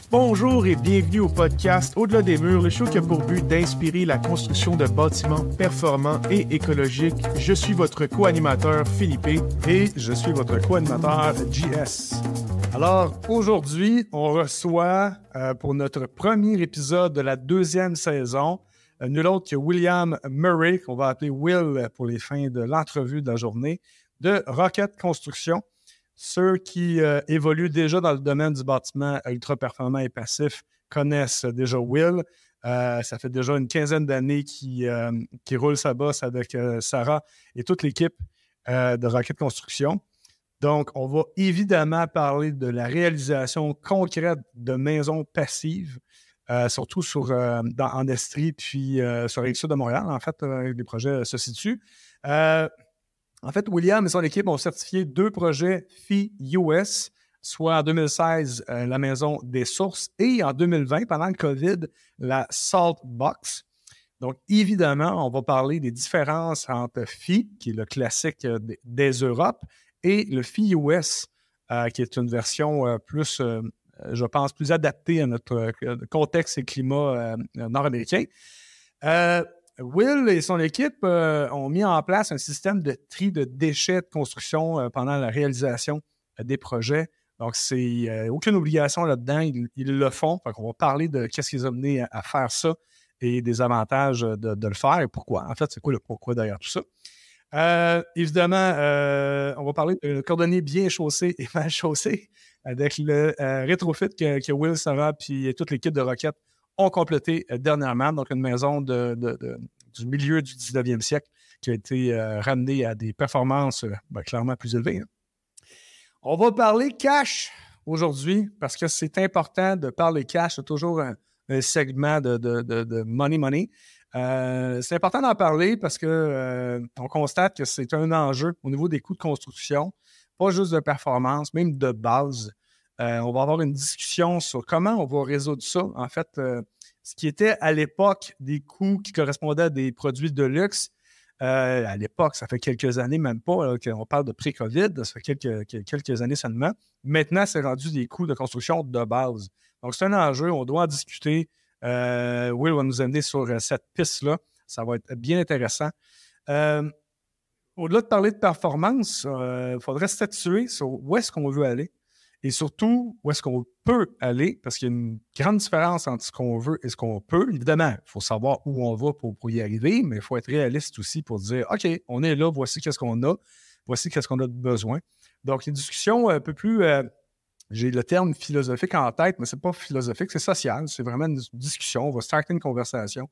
Bonjour et bienvenue au podcast Au-delà des murs, le show qui a pour but d'inspirer la construction de bâtiments performants et écologiques. Je suis votre co-animateur Philippe et je suis votre co-animateur JS. Alors, aujourd'hui, on reçoit pour notre premier épisode de la deuxième saison, nul autre que William Murray, qu'on va appeler Will pour les fins de l'entrevue de la journée, de Rocket Construction. Ceux qui évoluent déjà dans le domaine du bâtiment ultra-performant et passif connaissent déjà Will. Ça fait déjà une quinzaine d'années qu'il roule sa bosse avec Sarah et toute l'équipe de Rocket Construction. Donc, on va évidemment parler de la réalisation concrète de maisons passives, surtout en Estrie puis sur la rive sud de Montréal. En fait, les projets se situent. En fait, William et son équipe ont certifié 2 projets FI-US, soit en 2016, la Maison des Sources, et en 2020, pendant le COVID, la Salt Box. Donc, évidemment, on va parler des différences entre FI, qui est le classique des Europes, et le FI-US, qui est une version plus, je pense, plus adaptée à notre contexte et climat nord-américain. Will et son équipe ont mis en place un système de tri de déchets de construction pendant la réalisation des projets. Donc, c'est aucune obligation là-dedans. Ils le font. Donc, on va parler de qu'est-ce qui les a menés à faire ça et des avantages de le faire et pourquoi. En fait, c'est quoi le pourquoi derrière tout ça? Évidemment, on va parler de cordonnier bien chaussé et mal chaussé avec le rétrofit que Will, Sarah et toute l'équipe de Rocket ont complété dernièrement. Donc, une maison du milieu du 19e siècle qui a été ramenée à des performances clairement plus élevées. On va parler cash aujourd'hui parce que c'est important de parler cash. C'est toujours un segment de money. C'est important d'en parler parce que on constate que c'est un enjeu au niveau des coûts de construction, pas juste de performance, même de base. On va avoir une discussion sur comment on va résoudre ça. En fait, ce qui était à l'époque des coûts qui correspondaient à des produits de luxe, à l'époque, ça fait quelques années, même pas, on parle de pré-COVID, ça fait quelques années seulement. Maintenant, c'est rendu des coûts de construction de base. Donc, c'est un enjeu, on doit en discuter. Will va nous amener sur cette piste-là. Ça va être bien intéressant. Au-delà de parler de performance, il faudrait statuer sur où est-ce qu'on veut aller et surtout où est-ce qu'on peut aller, parce qu'il y a une grande différence entre ce qu'on veut et ce qu'on peut. Évidemment, il faut savoir où on va pour y arriver, mais il faut être réaliste aussi pour dire « OK, on est là, voici qu'est-ce qu'on a, voici qu'est-ce qu'on a besoin ». Donc, une discussion un peu plus... j'ai le terme philosophique en tête, mais c'est pas philosophique, c'est social. C'est vraiment une discussion. On va starter une conversation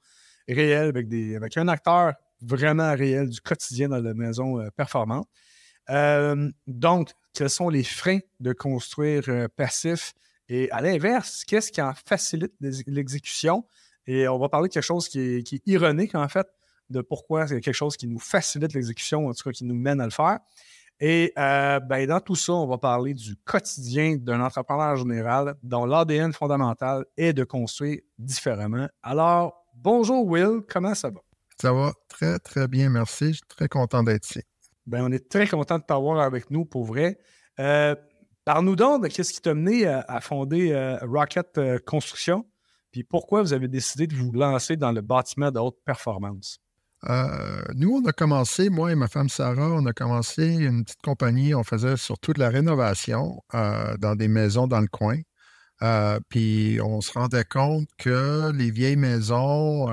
réelle avec un acteur vraiment réel du quotidien dans la maison performante. Donc, quels sont les freins de construire passif? Et à l'inverse, qu'est-ce qui en facilite l'exécution? Et on va parler de quelque chose qui est ironique, en fait, de pourquoi c'est quelque chose qui nous facilite l'exécution, en tout cas qui nous mène à le faire. Et dans tout ça, on va parler du quotidien d'un entrepreneur général dont l'ADN fondamental est de construire différemment. Alors, bonjour Will, comment ça va? Ça va très, très bien, merci. Je suis très content d'être ici. On est très content de t'avoir avec nous, pour vrai. Parle-nous donc de qu'est-ce qui t'a mené à fonder Rocket Construction, puis pourquoi vous avez décidé de vous lancer dans le bâtiment de haute performance? Nous, on a commencé, moi et ma femme Sarah, on a commencé une petite compagnie. On faisait surtout de la rénovation dans des maisons dans le coin. Puis on se rendait compte que les vieilles maisons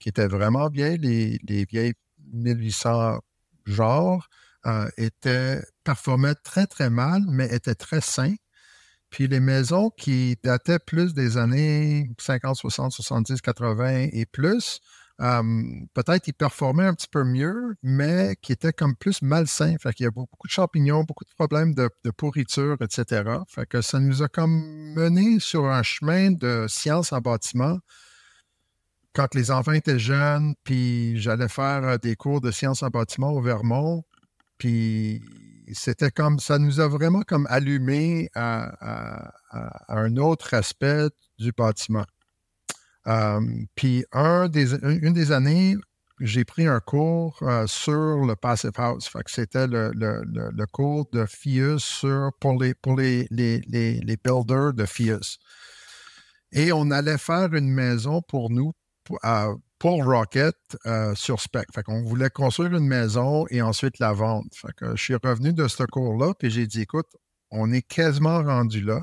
qui étaient vraiment bien, les vieilles 1800 genres, performaient très, très mal, mais étaient très sains. Puis les maisons qui dataient plus des années 50, 60, 70, 80 et plus, peut-être ils performaient un petit peu mieux, mais qui étaient comme plus malsains. Fait qu'il y a beaucoup de champignons, beaucoup de problèmes de pourriture, etc. Fait que ça nous a comme mené sur un chemin de sciences en bâtiment. Quand les enfants étaient jeunes, puis j'allais faire des cours de sciences en bâtiment au Vermont, puis c'était comme, ça nous a vraiment comme allumé à un autre aspect du bâtiment. Puis une des années, j'ai pris un cours sur le Passive House. Fait que c'était le cours de FIUS pour les builders de FIUS. Et on allait faire une maison pour nous, pour Rocket, sur spec. Fait qu'on voulait construire une maison et ensuite la vendre. Fait que je suis revenu de ce cours-là, puis j'ai dit, écoute, on est quasiment rendu là.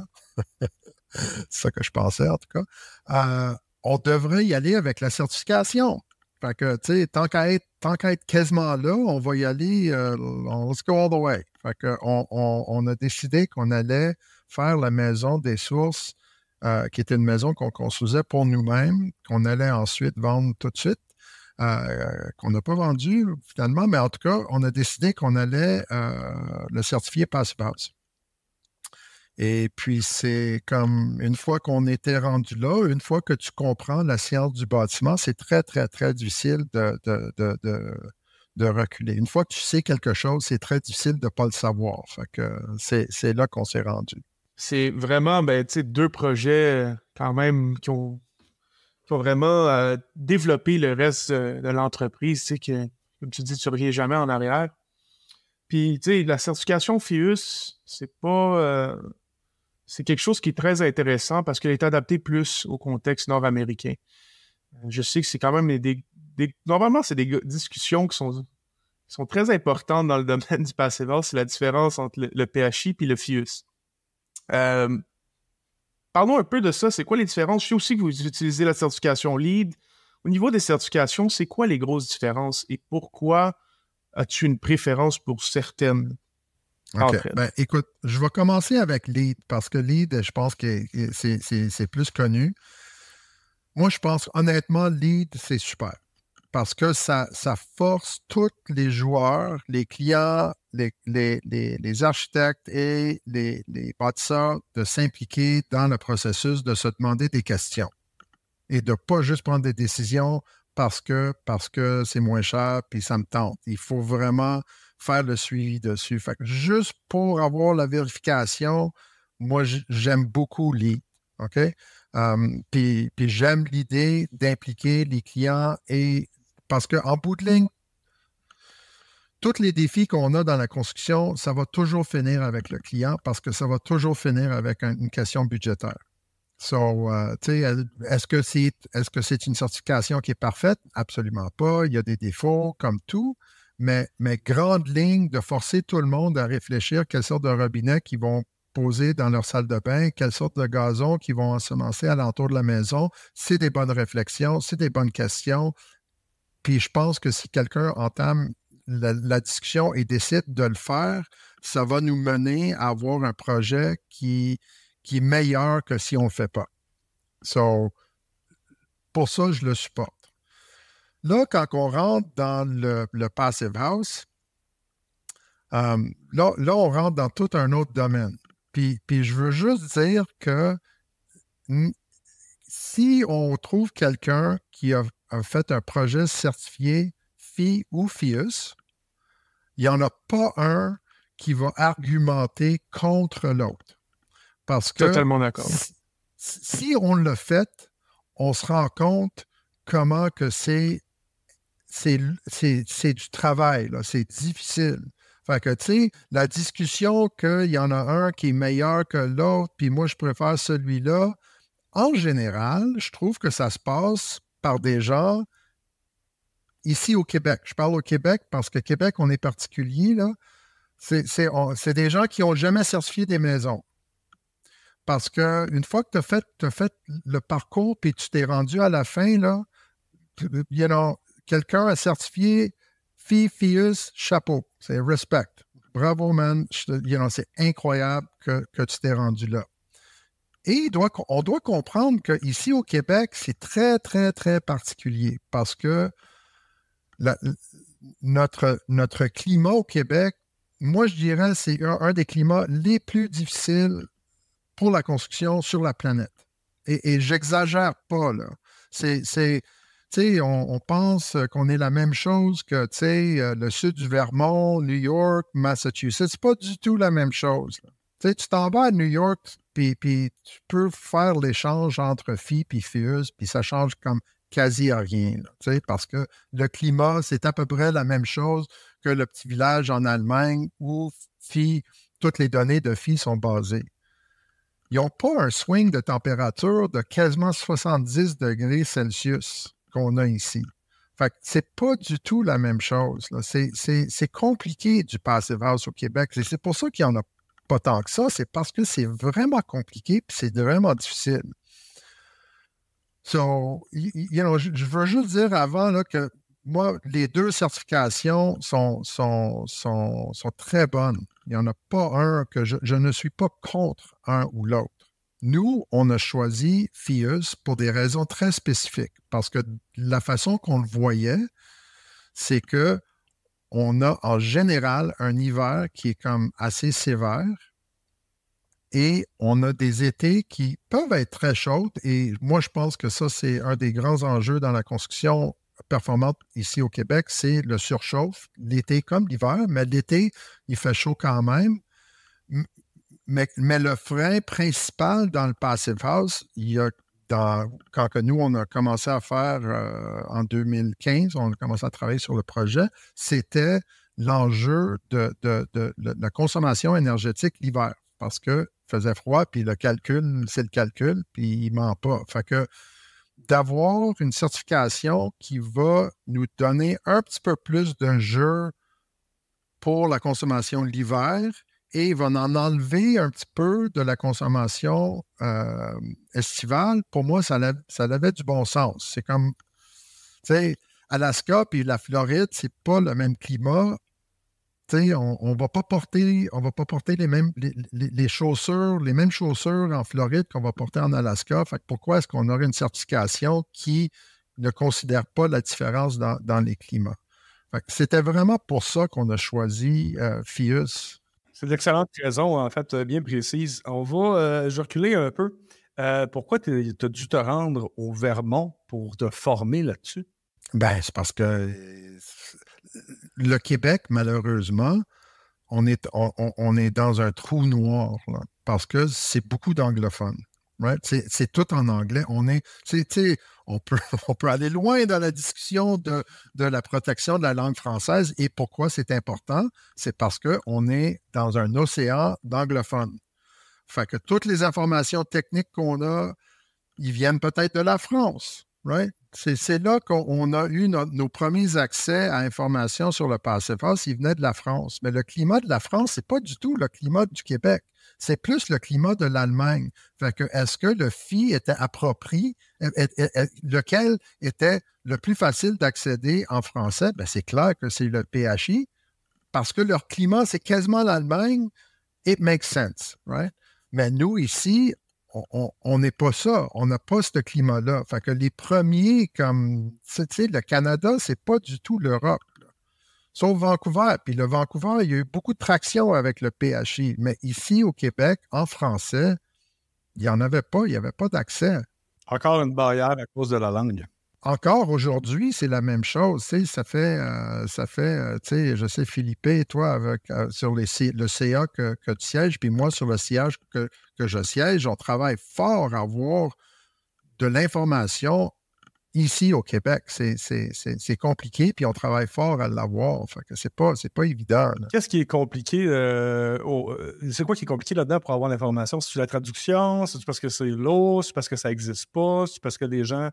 C'est ça que je pensais, en tout cas. On devrait y aller avec la certification. Fait que, tu sais, tant qu'à être quasiment là, on va y aller, let's go all the way. Fait que on a décidé qu'on allait faire la maison des sources, qui était une maison qu'on construisait pour nous-mêmes, qu'on allait ensuite vendre tout de suite, qu'on n'a pas vendu finalement, mais en tout cas, on a décidé qu'on allait le certifier Passive House. Et puis, c'est comme une fois qu'on était rendu là, une fois que tu comprends la science du bâtiment, c'est très, très, très difficile de reculer. Une fois que tu sais quelque chose, c'est très difficile de ne pas le savoir. Fait que c'est là qu'on s'est rendu. C'est vraiment, deux projets quand même qui ont vraiment développé le reste de l'entreprise. Tu sais, que, comme tu dis, tu ne reviens jamais en arrière. Puis, tu sais, la certification FIUS, c'est pas... c'est quelque chose qui est très intéressant parce qu'elle est adaptée plus au contexte nord-américain. Je sais que c'est quand même normalement, c'est des discussions qui sont très importantes dans le domaine du Passive House. C'est la différence entre le PHI et le FIUS. Parlons un peu de ça. C'est quoi les différences? Je sais aussi que vous utilisez la certification LEED. Au niveau des certifications, c'est quoi les grosses différences et pourquoi as-tu une préférence pour certaines? OK. Ben, écoute, je vais commencer avec LEED parce que LEED, je pense que c'est plus connu. Moi, je pense, honnêtement, LEED, c'est super parce que ça force tous les joueurs, les clients, les architectes et les bâtisseurs de s'impliquer dans le processus, de se demander des questions et de ne pas juste prendre des décisions parce que c'est moins cher puis ça me tente. Il faut vraiment faire le suivi dessus. Fait que juste pour avoir la vérification, moi, j'aime beaucoup LEED. OK? Puis j'aime l'idée d'impliquer les clients et parce qu'en bout de ligne, tous les défis qu'on a dans la construction, ça va toujours finir avec le client parce que ça va toujours finir avec une question budgétaire. So, tu sais, est-ce que c'est une certification qui est parfaite? Absolument pas. Il y a des défauts comme tout. Mais grande ligne de forcer tout le monde à réfléchir quelle sorte de robinet qu'ils vont poser dans leur salle de bain, quelle sorte de gazon qu'ils vont ensemencer alentour de la maison, c'est des bonnes réflexions, c'est des bonnes questions. Puis je pense que si quelqu'un entame la discussion et décide de le faire, ça va nous mener à avoir un projet qui est meilleur que si on ne le fait pas. So, pour ça, je le supporte. Là, quand on rentre dans le Passive House, là, on rentre dans tout un autre domaine. Puis je veux juste dire que si on trouve quelqu'un qui a fait un projet certifié FI ou FIUS, il n'y en a pas un qui va argumenter contre l'autre. Parce que totalement d'accord. Si on l'a fait, on se rend compte comment que c'est du travail, là, c'est difficile. Fait que, tu sais, la discussion qu'il y en a un qui est meilleur que l'autre, puis moi, je préfère celui-là, en général, je trouve que ça se passe par des gens ici au Québec. Je parle au Québec parce que Québec, on est particulier, là. C'est des gens qui n'ont jamais certifié des maisons. Parce qu'une fois que tu as fait le parcours puis tu t'es rendu à la fin, là, quelqu'un a certifié FIUS, chapeau. C'est respect. Bravo, man. C'est incroyable que tu t'es rendu là. Et on doit comprendre qu'ici au Québec, c'est très, très, très particulier parce que notre climat au Québec, moi, je dirais, c'est un des climats les plus difficiles pour la construction sur la planète. Et j'exagère pas, là. Tu sais, on pense qu'on est la même chose que, tu sais, le sud du Vermont, New York, Massachusetts. C'est pas du tout la même chose. Tu sais, tu t'en vas à New York, puis tu peux faire l'échange entre FI et FIUS, puis ça change comme quasi à rien, là, parce que le climat, c'est à peu près la même chose que le petit village en Allemagne où toutes les données de Phi sont basées. Ils n'ont pas un swing de température de quasiment 70 degrés Celsius qu'on a ici. Fait que c'est pas du tout la même chose, là. C'est compliqué du Passive House au Québec. C'est pour ça qu'il n'y en a pas tant que ça. C'est parce que c'est vraiment compliqué et c'est vraiment difficile. So, je veux juste dire avant là, que moi, les deux certifications sont très bonnes. Il n'y en a pas un que je ne suis pas contre un ou l'autre. Nous, on a choisi FIUS pour des raisons très spécifiques parce que la façon qu'on le voyait, c'est que on a en général un hiver qui est comme assez sévère et on a des étés qui peuvent être très chauds et moi, je pense que ça, c'est un des grands enjeux dans la construction performante ici au Québec, c'est le surchauffe, l'été comme l'hiver, mais l'été, il fait chaud quand même. Mais le frein principal dans le Passive House, quand que nous, on a commencé à faire en 2015, on a commencé à travailler sur le projet, c'était l'enjeu de la consommation énergétique l'hiver. Parce qu'il faisait froid, puis le calcul, c'est le calcul, puis il ne ment pas. Fait que d'avoir une certification qui va nous donner un petit peu plus d'un jeu pour la consommation l'hiver et va en enlever un petit peu de la consommation estivale, pour moi, ça avait du bon sens. C'est comme, tu sais, Alaska puis la Floride, c'est pas le même climat. Tu sais, on va pas porter les chaussures, les mêmes chaussures en Floride qu'on va porter en Alaska. Fait que pourquoi est-ce qu'on aurait une certification qui ne considère pas la différence dans les climats? Fait que c'était vraiment pour ça qu'on a choisi FIUS. C'est d'excellentes raisons, en fait, bien précises. Je vais reculer un peu. Pourquoi tu as dû te rendre au Vermont pour te former là-dessus? Ben, c'est parce que le Québec, malheureusement, on est dans un trou noir, là, parce que c'est beaucoup d'anglophones. Right? C'est tout en anglais. On peut aller loin dans la discussion de la protection de la langue française. Et pourquoi c'est important? C'est parce qu'on est dans un océan d'anglophones. Fait que toutes les informations techniques qu'on a, ils viennent peut-être de la France. Right? C'est là qu'on a eu nos premiers accès à informations sur le Passive House. Ils venaient de la France. Mais le climat de la France, c'est pas du tout le climat du Québec. C'est plus le climat de l'Allemagne. Fait que est-ce que le FI était approprié, lequel était le plus facile d'accéder en français? Ben, c'est clair que c'est le PHI, parce que leur climat, c'est quasiment l'Allemagne. It makes sense, right? Mais nous, ici, on n'est pas ça. On n'a pas ce climat-là. Fait que les premiers, comme, tu sais, le Canada, c'est pas du tout l'Europe. Sauf Vancouver. Puis le Vancouver, il y a eu beaucoup de traction avec le PHI. Mais ici, au Québec, en français, il n'y en avait pas. Il n'y avait pas d'accès. Encore une barrière à cause de la langue. Encore aujourd'hui, c'est la même chose. Tu sais, ça fait tu sais, je sais, Philippe, toi, sur le CA que tu sièges, puis moi, sur le siège que je siège, on travaille fort à avoir de l'information ici au Québec. C'est compliqué, puis on travaille fort à l'avoir. Fait que c'est pas évident. Là. Qu'est-ce qui est compliqué? C'est quoi qui est compliqué là-dedans pour avoir l'information? C'est la traduction? C'est parce que c'est lourd? C'est parce que ça n'existe pas? C'est parce que les gens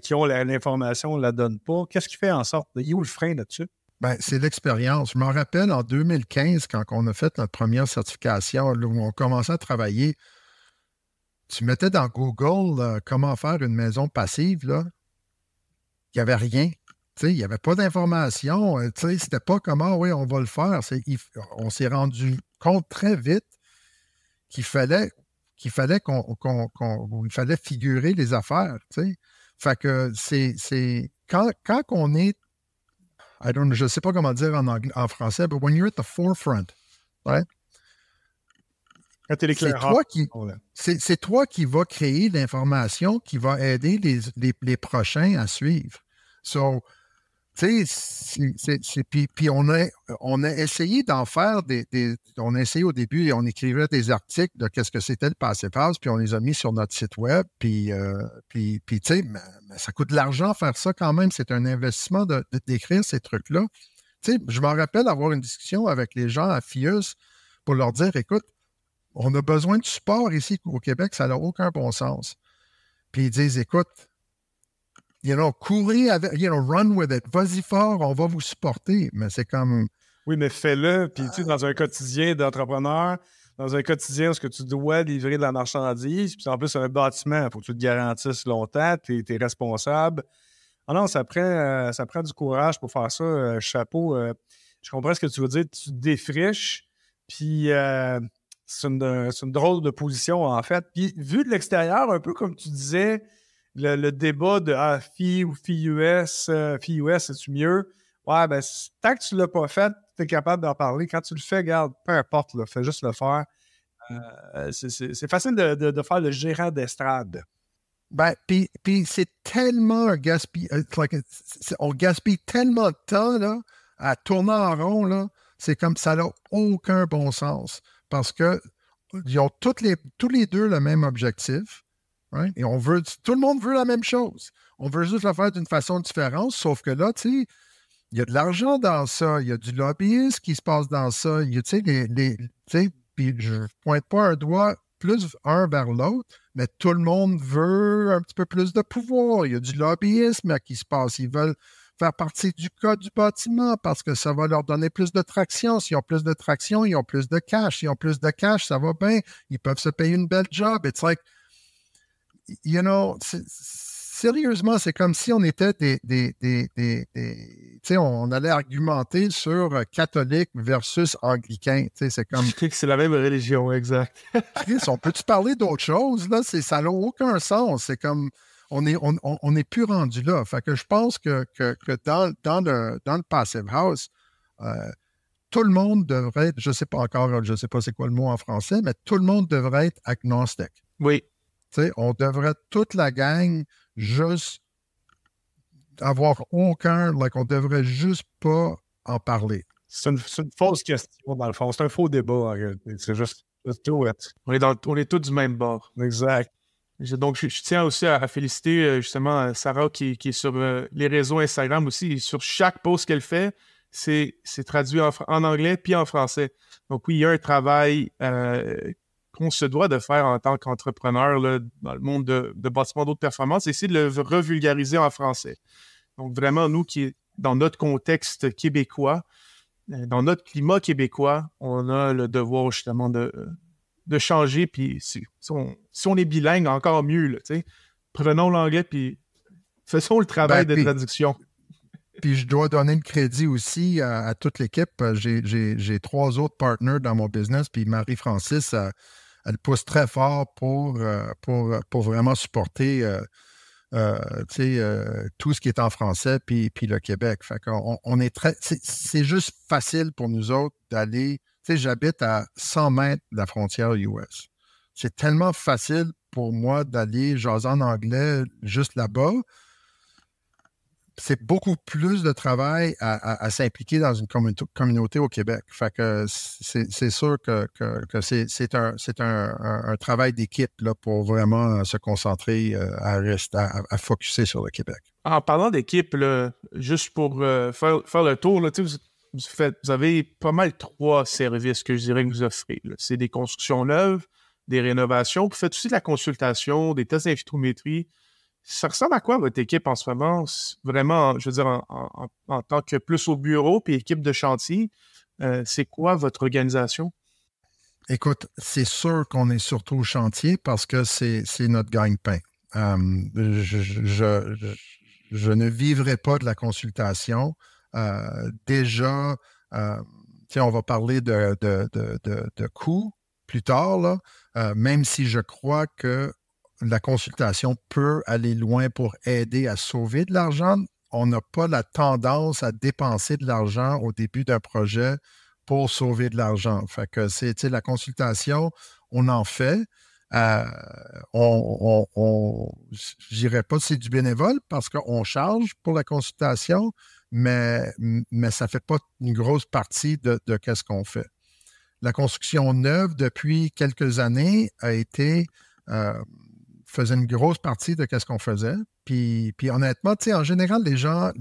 qui ont l'information ne la donnent pas? Qu'est-ce qui fait en sorte? Il y a où le frein là-dessus? Ben, c'est l'expérience. Je m'en rappelle en 2015, quand on a fait notre première certification, là, où on commençait à travailler, tu mettais dans Google comment faire une maison passive, là. Il n'y avait rien. Il n'y avait pas d'information. C'était pas comment, oui, on va le faire. On s'est rendu compte très vite qu'il fallait il fallait figurer les affaires. T'sais. Fait que c'est quand on est, je ne sais pas comment dire en français, but when you're at the forefront, right? C'est toi qui vas créer l'information qui va aider les prochains à suivre. So, Tu sais, puis on a essayé d'en faire on a essayé au début et on écrivait des articles de qu'est-ce que c'était le Passive House, puis on les a mis sur notre site web, puis tu sais, mais ça coûte de l'argent faire ça quand même. C'est un investissement d'écrire ces trucs-là. Tu sais, je m'en rappelle avoir une discussion avec les gens à FIUS pour leur dire, écoute, on a besoin de support ici au Québec, ça n'a aucun bon sens. Puis ils disent, écoute, courez avec, run with it, vas-y fort, on va vous supporter. Mais c'est comme... Oui, mais fais-le, puis tu sais, dans un quotidien d'entrepreneur, dans un quotidien où ce que tu dois livrer de la marchandise, puis en plus, un bâtiment, il faut que tu te garantisses longtemps, tu es responsable. Ah non, ça prend du courage pour faire ça. Chapeau, je comprends ce que tu veux dire. Tu te défriches, puis c'est une drôle de position, en fait. Puis vu de l'extérieur, un peu comme tu disais, le débat de FI ou FIUS, FIUS, c'est-tu mieux? Ouais, ben, tant que tu ne l'as pas fait, tu es capable d'en parler. Quand tu le fais, regarde, peu importe, là, fais juste le faire. C'est facile de faire le gérant d'estrade. Ben, puis c'est tellement un gaspillage. On gaspille tellement de temps là, à tourner en rond, là. C'est comme ça n'a aucun bon sens. Parce que ils ont tous les deux le même objectif. Right? Et tout le monde veut la même chose. On veut juste le faire d'une façon différente, sauf que là, tu sais, il y a de l'argent dans ça, il y a du lobbyisme qui se passe dans ça, il y a, tu sais, puis je ne pointe pas un doigt plus un vers l'autre, mais tout le monde veut un petit peu plus de pouvoir. Il y a du lobbyisme qui se passe. Ils veulent faire partie du code du bâtiment parce que ça va leur donner plus de traction. S'ils ont plus de traction, ils ont plus de cash. S'ils ont plus de cash, ça va bien. Ils peuvent se payer une belle job. It's like, sérieusement, c'est comme si on était tu sais, on allait argumenter sur catholique versus anglicain. Tu sais, c'est comme... C'est la même religion, exact. Chris, on peut-tu parler d'autre chose? Là, ça n'a aucun sens. C'est comme... On n'est plus rendu là. Fait que je pense que dans le Passive House, tout le monde devrait être, je sais pas c'est quoi le mot en français, mais tout le monde devrait être agnostique. Oui. T'sais, on devrait, toute la gang, juste avoir aucun, on devrait juste pas en parler. C'est une fausse question, dans le fond. C'est un faux débat, en réalité. C'est juste do it. On est tous du même bord. Exact. Donc, je tiens aussi à féliciter justement Sarah qui est sur les réseaux Instagram aussi. Et sur chaque post qu'elle fait, c'est traduit en anglais puis en français. Donc oui, il y a un travail qu'on se doit de faire en tant qu'entrepreneur là, dans le monde de bâtiment d'autres performances, c'est essayer de le revulgariser en français. Donc vraiment, nous qui dans notre contexte québécois, dans notre climat québécois, on a le devoir justement de changer, puis si on est bilingue, encore mieux, là, tu sais. Prenons l'anglais, puis faisons le travail de traduction. Puis je dois donner le crédit aussi à toute l'équipe. J'ai 3 autres partners dans mon business, puis Marie-Francis, elle pousse très fort pour vraiment supporter tout ce qui est en français, puis le Québec. Fait qu'on est c'est juste facile pour nous autres d'aller. Tu sais, j'habite à 100 mètres de la frontière US. C'est tellement facile pour moi d'aller jaser en anglais juste là-bas. C'est beaucoup plus de travail à s'impliquer dans une communauté au Québec. Fait que c'est sûr que c'est un travail d'équipe là, pour vraiment se concentrer à focusser sur le Québec. En parlant d'équipe, là, juste pour faire le tour, là, vous avez pas mal 3 services que je dirais que vous offrez. Là. C'est des constructions neuves, des rénovations. Vous faites aussi de la consultation, des tests d'infiltrométrie. Ça ressemble à quoi votre équipe en ce moment? Vraiment, je veux dire, en tant que plus au bureau puis équipe de chantier, c'est quoi votre organisation? Écoute, c'est sûr qu'on est surtout au chantier parce que c'est notre gagne-pain. Je ne vivrai pas de la consultation. Déjà, on va parler de coûts plus tard, là, même si je crois que la consultation peut aller loin pour aider à sauver de l'argent. On n'a pas la tendance à dépenser de l'argent au début d'un projet pour sauver de l'argent. Fait que c'est la consultation, on en fait. Je dirais pas que c'est du bénévole parce qu'on charge pour la consultation, mais ça ne fait pas une grosse partie de qu'est-ce qu'on fait. La construction neuve, depuis quelques années, faisait une grosse partie de qu'est-ce qu'on faisait. Puis honnêtement, en général, les gens,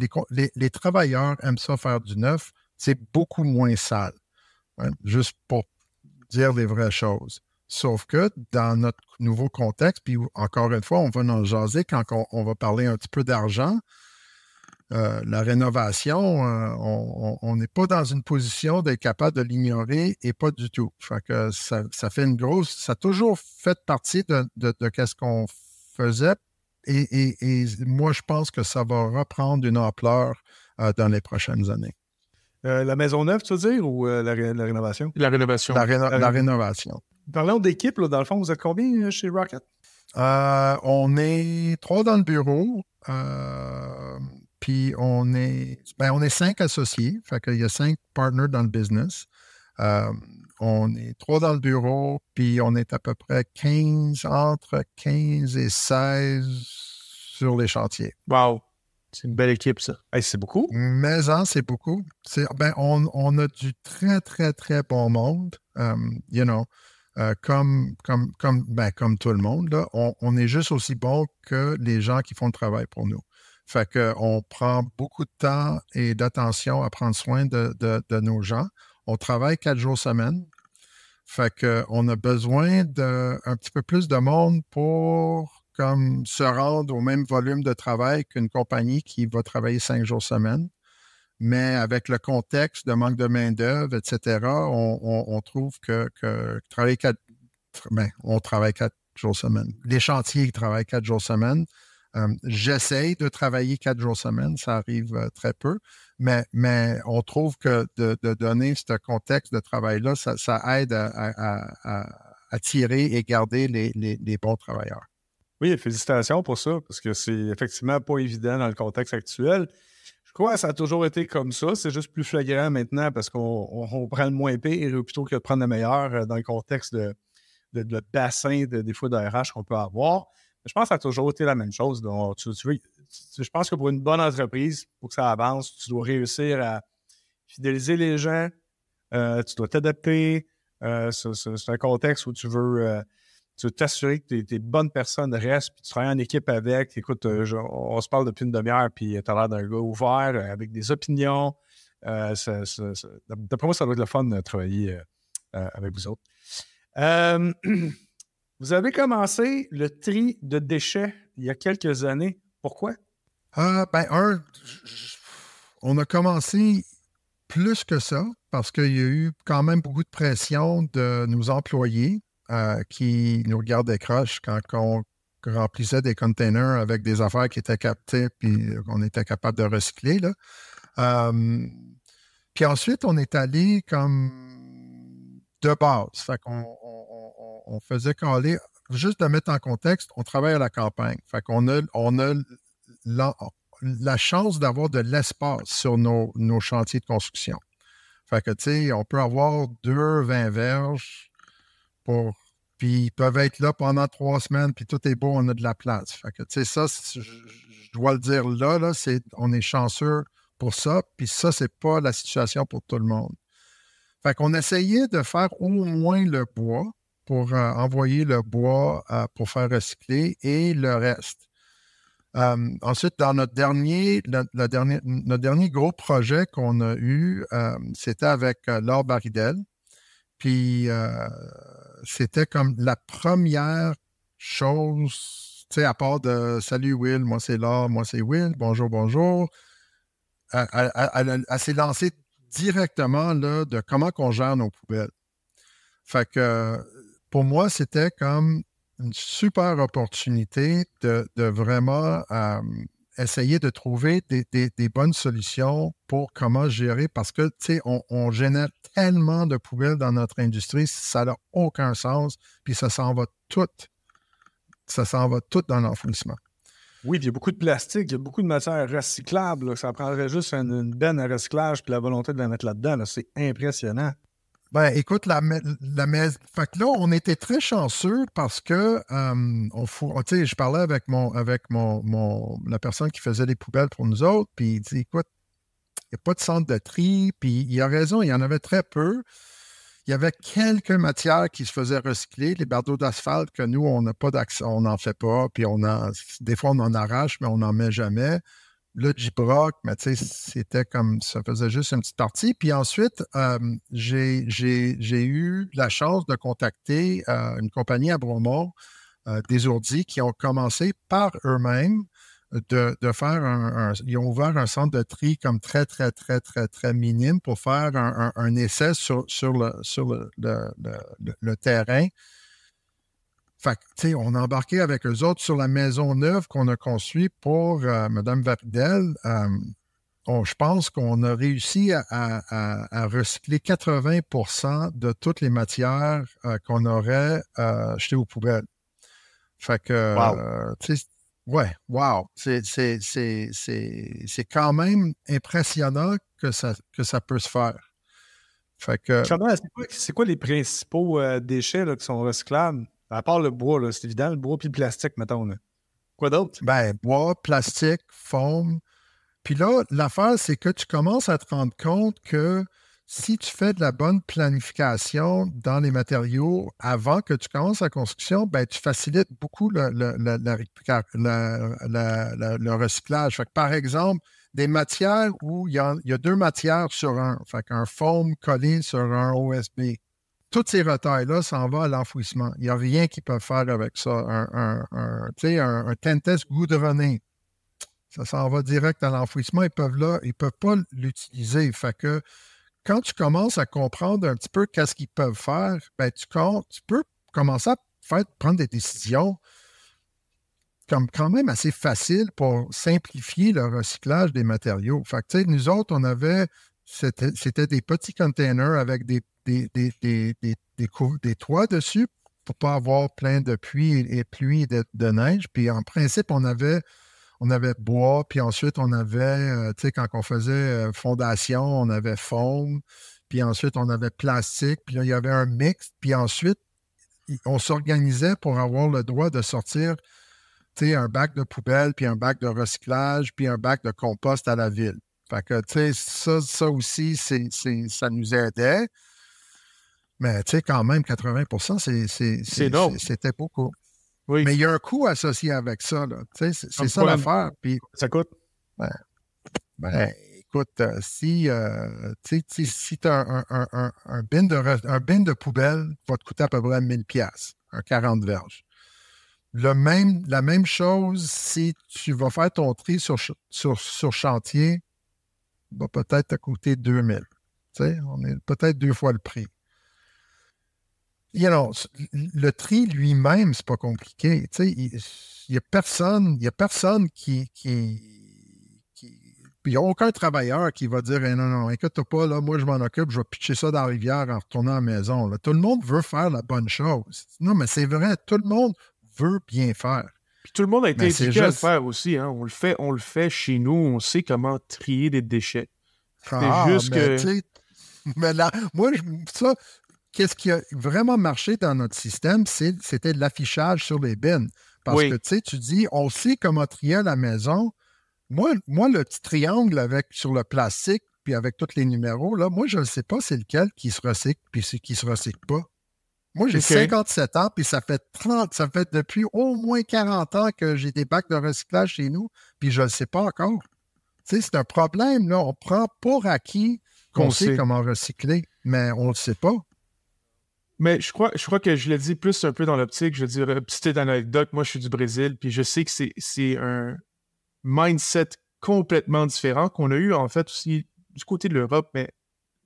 les travailleurs aiment ça faire du neuf. C'est beaucoup moins sale. Hein, juste pour dire les vraies choses. Sauf que dans notre nouveau contexte, puis encore une fois, on va en jaser quand on va parler un petit peu d'argent. La rénovation, on n'est pas dans une position d'être capable de l'ignorer et pas du tout. Fait que ça fait une grosse... Ça a toujours fait partie de qu'est-ce qu'on faisait et moi, je pense que ça va reprendre une ampleur dans les prochaines années. La maison neuve, tu veux dire, ou la rénovation? La rénovation. La rénovation. Parlons d'équipe, là, dans le fond, vous êtes combien chez Rocket? On est 3 dans le bureau. Puis on est 5 associés. Fait qu'il y a 5 partners dans le business. On est 3 dans le bureau, puis on est à peu près entre 15 et 16 sur les chantiers. Wow! C'est une belle équipe, ça. Hey, c'est beaucoup. Mais c'est beaucoup. On a du très, très, très bon monde. Comme tout le monde, là, on est juste aussi bon que les gens qui font le travail pour nous. Fait qu'on prend beaucoup de temps et d'attention à prendre soin de nos gens. On travaille 4 jours semaine. Fait qu'on a besoin d'un petit peu plus de monde pour se rendre au même volume de travail qu'une compagnie qui va travailler 5 jours semaine. Mais avec le contexte de manque de main-d'œuvre, etc., on trouve que on travaille 4 jours semaine. Les chantiers travaillent 4 jours semaine. J'essaye de travailler 4 jours semaine, ça arrive très peu, mais on trouve que de donner ce contexte de travail-là, ça aide à attirer et garder les bons travailleurs. Oui, félicitations pour ça, parce que c'est effectivement pas évident dans le contexte actuel. Je crois que ça a toujours été comme ça, c'est juste plus flagrant maintenant parce qu'on prend le moins pire plutôt que de prendre le meilleur dans le contexte de bassin des fois de RH qu'on peut avoir. Je pense que ça a toujours été la même chose. Donc, je pense que pour une bonne entreprise, pour que ça avance, tu dois réussir à fidéliser les gens, tu dois t'adapter. C'est un contexte où tu veux t'assurer que tes bonnes personnes restent, puis tu travailles en équipe avec. Écoute, on se parle depuis une demi-heure, puis tu as l'air d'un gars ouvert, avec des opinions. D'après moi, ça doit être le fun de travailler avec vous autres. Vous avez commencé le tri de déchets il y a quelques années. Pourquoi? On a commencé plus que ça parce qu'il y a eu quand même beaucoup de pression de nos employés qui nous regardaient croche quand on remplissait des containers avec des affaires qui étaient captées puis qu'on était capable de recycler, là. Puis ensuite, on est allé comme de base. Fait qu'on on faisait caler, juste de mettre en contexte, on travaille à la campagne. Fait qu'on a la chance d'avoir de l'espace sur nos chantiers de construction. Fait que, tu sais, on peut avoir 20 verges puis ils peuvent être là pendant 3 semaines, puis tout est beau, on a de la place. Fait que, tu sais, ça, je dois le dire là, on est chanceux pour ça, puis ça, c'est pas la situation pour tout le monde. Fait qu'on essayait de faire au moins le bois pour envoyer le bois pour faire recycler et le reste. Ensuite, dans notre dernier gros projet qu'on a eu, c'était avec Laure Baridel. Puis, c'était comme la première chose, tu sais, à part de « Salut Will, moi c'est Laure, moi c'est Will, bonjour, bonjour ». Elle s'est lancée directement là, de comment qu'on gère nos poubelles. Fait que pour moi, c'était comme une super opportunité de vraiment essayer de trouver des bonnes solutions pour comment gérer, parce que, tu sais, on génère tellement de poubelles dans notre industrie, ça n'a aucun sens, puis ça s'en va tout dans l'enfouissement. Oui, puis il y a beaucoup de plastique, il y a beaucoup de matières recyclables, là. Ça prendrait juste une benne à recyclage puis la volonté de la mettre là-dedans, là. C'est impressionnant. Ben, écoute, fait que là, on était très chanceux parce que tu sais, je parlais avec la personne qui faisait les poubelles pour nous autres, puis il dit, écoute, a pas de centre de tri. Puis il a raison, il y en avait très peu. Il y avait quelques matières qui se faisaient recycler. Les bardeaux d'asphalte que nous, on n'a pas d'accès, on n'en fait pas. Puis des fois, on en arrache, mais on n'en met jamais. Le J-Broc, mais tu sais, c'était comme, ça faisait juste une petite partie. Puis ensuite, j'ai eu la chance de contacter une compagnie à Bromont, des ourdis, qui ont commencé par eux-mêmes de faire ils ont ouvert un centre de tri comme très, très, très, très, très minime pour faire un essai sur le terrain. Fait que, tu sais, on a embarqué avec eux autres sur la maison neuve qu'on a construite pour Mme Varidel. Je pense qu'on a réussi à recycler 80% de toutes les matières qu'on aurait jetées aux poubelles. Fait que, tu sais, ouais, wow. C'est quand même impressionnant que ça peut se faire. Fait que, c'est quoi les principaux déchets là, qui sont recyclables? À part le bois, là, c'est évident, le bois puis le plastique, mettons. Là. Quoi d'autre? Ben, bois, plastique, foam. Puis là, l'affaire, c'est que tu commences à te rendre compte que si tu fais de la bonne planification dans les matériaux avant que tu commences la construction, ben, tu facilites beaucoup le recyclage. Fait que, par exemple, des matières où il y a 2 matières sur un, fait qu'un foam collé sur un OSB. Toutes ces retailles-là s'en vont à l'enfouissement. Il n'y a rien qu'ils peuvent faire avec ça. Un Tentes goudronné, ça s'en va direct à l'enfouissement. Ils peuvent pas l'utiliser. Fait que quand tu commences à comprendre un petit peu qu'est-ce qu'ils peuvent faire, ben tu peux commencer à prendre des décisions comme quand même assez faciles pour simplifier le recyclage des matériaux. Fait que, tu sais, nous autres, c'était des petits containers avec des toits dessus pour ne pas avoir plein de pluie et de neige. Puis en principe, on avait bois, puis ensuite on avait, tu sais, quand on faisait fondation, on avait foam, puis ensuite on avait plastique, puis là, il y avait un mix, puis ensuite, on s'organisait pour avoir le droit de sortir, tu sais, un bac de poubelle, puis un bac de recyclage, puis un bac de compost à la ville. Fait que, tu sais, ça aussi, ça nous aidait. Mais, tu sais, quand même, 80%, c'était beaucoup. Oui. Mais il y a un coût associé avec ça, là. Tu sais, c'est ça l'affaire. Puis, ça coûte? Écoute, si tu as un bin de poubelle, va te coûter à peu près 1000$, un 40 verges. La même chose si tu vas faire ton tri sur chantier, va peut-être te coûter 2000$. Tu sais, on est peut-être 2 fois le prix. Le tri lui-même, c'est pas compliqué. Tu sais, il n'y a personne qui il n'y a aucun travailleur qui va dire non, inquiète-toi pas, là, moi je m'en occupe, je vais pitcher ça dans la rivière en retournant à la maison. Là. Tout le monde veut faire la bonne chose. Non, mais c'est vrai, tout le monde veut bien faire. Puis tout le monde a été éduqué à le faire aussi. Hein? On le fait chez nous, on sait comment trier des déchets. C'est juste que. Mais là, moi, ça. Qu'est-ce qui a vraiment marché dans notre système, c'était l'affichage sur les bins. Parce que, tu sais, tu dis, on sait comment trier à la maison. Moi, le petit triangle sur le plastique, puis avec tous les numéros, là, moi, je ne sais pas c'est lequel qui se recycle, puis c'est qui ne se recycle pas. Moi, j'ai 57 ans, puis ça fait depuis au moins 40 ans que j'ai des bacs de recyclage chez nous, puis je ne le sais pas encore. Tu sais, c'est un problème, là. On prend pour acquis qu'on sait comment recycler, mais on ne le sait pas. Mais je crois que je l'ai dit plus un peu dans l'optique. Je veux dire, petite anecdote, moi je suis du Brésil, puis je sais que c'est un mindset complètement différent qu'on a eu en fait aussi du côté de l'Europe, mais